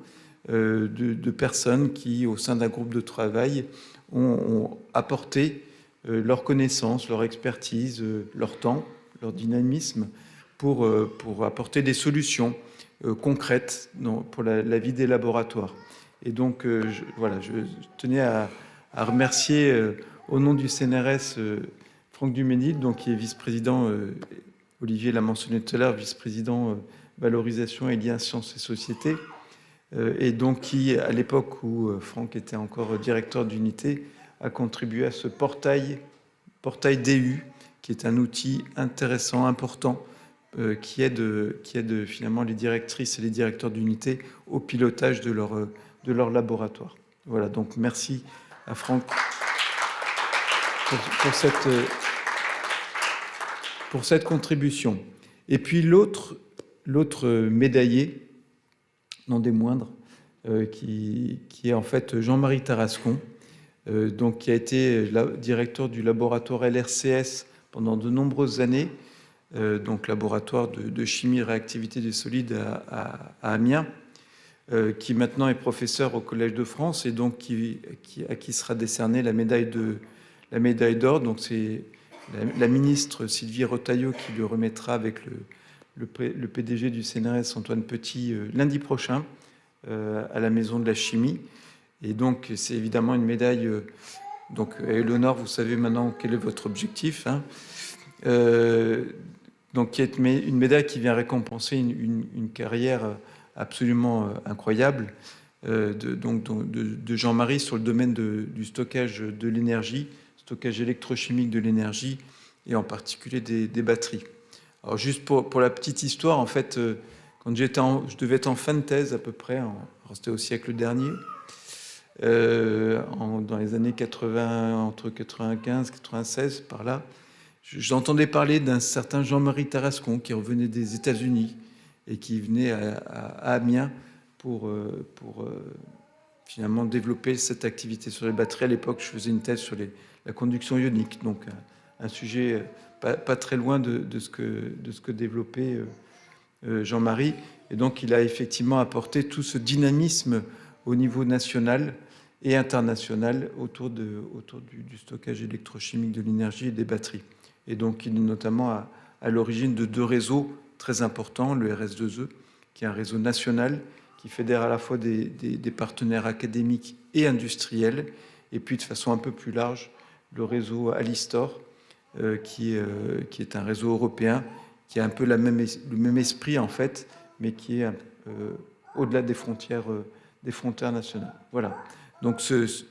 de personnes qui, au sein d'un groupe de travail, ont apporté leur connaissance, leur expertise, leur temps, leur dynamisme pour apporter des solutions concrètes pour la vie des laboratoires. Et donc, je tenais à remercier au nom du CNRS Franck Duménil, donc, qui est vice-président, Olivier l'a mentionné tout à l'heure, vice-président valorisation et liens sciences et sociétés, et donc qui, à l'époque où Franck était encore directeur d'unité, a contribué à ce portail DU, qui est un outil intéressant, important, qui aide finalement les directrices et les directeurs d'unité au pilotage de leur laboratoire. Voilà, donc merci à Franck pour cette contribution. Et puis l'autre médaillé, non des moindres, qui est en fait Jean-Marie Tarascon, donc, qui a été directeur du laboratoire LRCS pendant de nombreuses années, donc laboratoire de chimie et réactivité des solides à Amiens, qui maintenant est professeur au Collège de France et donc à qui sera décernée la médaille d'or. Donc c'est la ministre Sylvie Retailleau qui lui remettra avec le PDG du CNRS, Antoine Petit, lundi prochain à la Maison de la Chimie. Et donc c'est évidemment une médaille. Donc Éléonore, vous savez maintenant quel est votre objectif. Hein. Donc qui est une médaille qui vient récompenser une carrière absolument incroyable de Jean-Marie sur le domaine du stockage de l'énergie, stockage électrochimique de l'énergie et en particulier des batteries. Alors juste pour la petite histoire, en fait, quand je devais être en fin de thèse à peu près, c'était au siècle dernier, dans les années 80, entre 95 et 96, par là, j'entendais parler d'un certain Jean-Marie Tarascon qui revenait des États-Unis et qui venait à Amiens pour finalement développer cette activité sur les batteries. À l'époque, je faisais une thèse sur la conduction ionique, donc un sujet pas très loin de ce que développait Jean-Marie. Et donc, il a effectivement apporté tout ce dynamisme au niveau national et international autour du stockage électrochimique de l'énergie et des batteries. Et donc, il est notamment à l'origine de 2 réseaux très importants, le RS2E, qui est un réseau national qui fédère à la fois des partenaires académiques et industriels, et puis de façon un peu plus large, le réseau Alistor, qui est un réseau européen, qui a un peu le même esprit en fait, mais qui est au-delà des frontières nationales. Voilà. Donc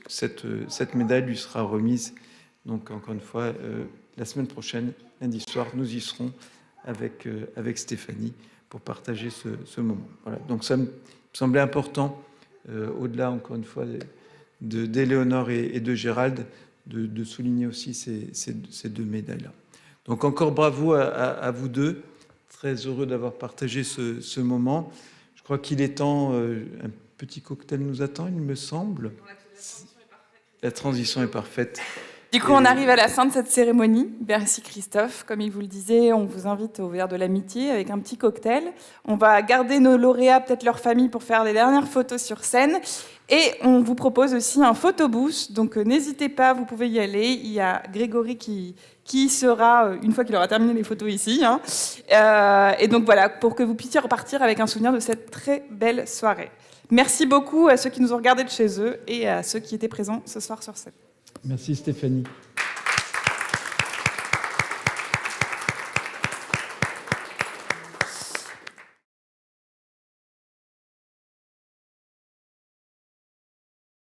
cette médaille lui sera remise, donc encore une fois, la semaine prochaine, lundi soir, nous y serons avec Stéphanie pour partager ce moment. Voilà. Donc ça me semblait important, au-delà, encore une fois, d'Éléonore et de Gérald, de souligner aussi ces 2 médailles-là. Donc encore bravo à vous deux. Très heureux d'avoir partagé ce moment. Je crois qu'il est temps, un petit cocktail nous attend, il me semble. La transition est parfaite. Du coup, on arrive à la fin de cette cérémonie. Merci Christophe. Comme il vous le disait, on vous invite au verre de l'amitié avec un petit cocktail. On va garder nos lauréats, peut-être leur famille, pour faire les dernières photos sur scène. Et on vous propose aussi un photobooth. Donc n'hésitez pas, vous pouvez y aller. Il y a Grégory qui sera, une fois qu'il aura terminé les photos ici. Hein. Et donc voilà, pour que vous puissiez repartir avec un souvenir de cette très belle soirée. Merci beaucoup à ceux qui nous ont regardés de chez eux et à ceux qui étaient présents ce soir sur scène. Merci Stéphanie.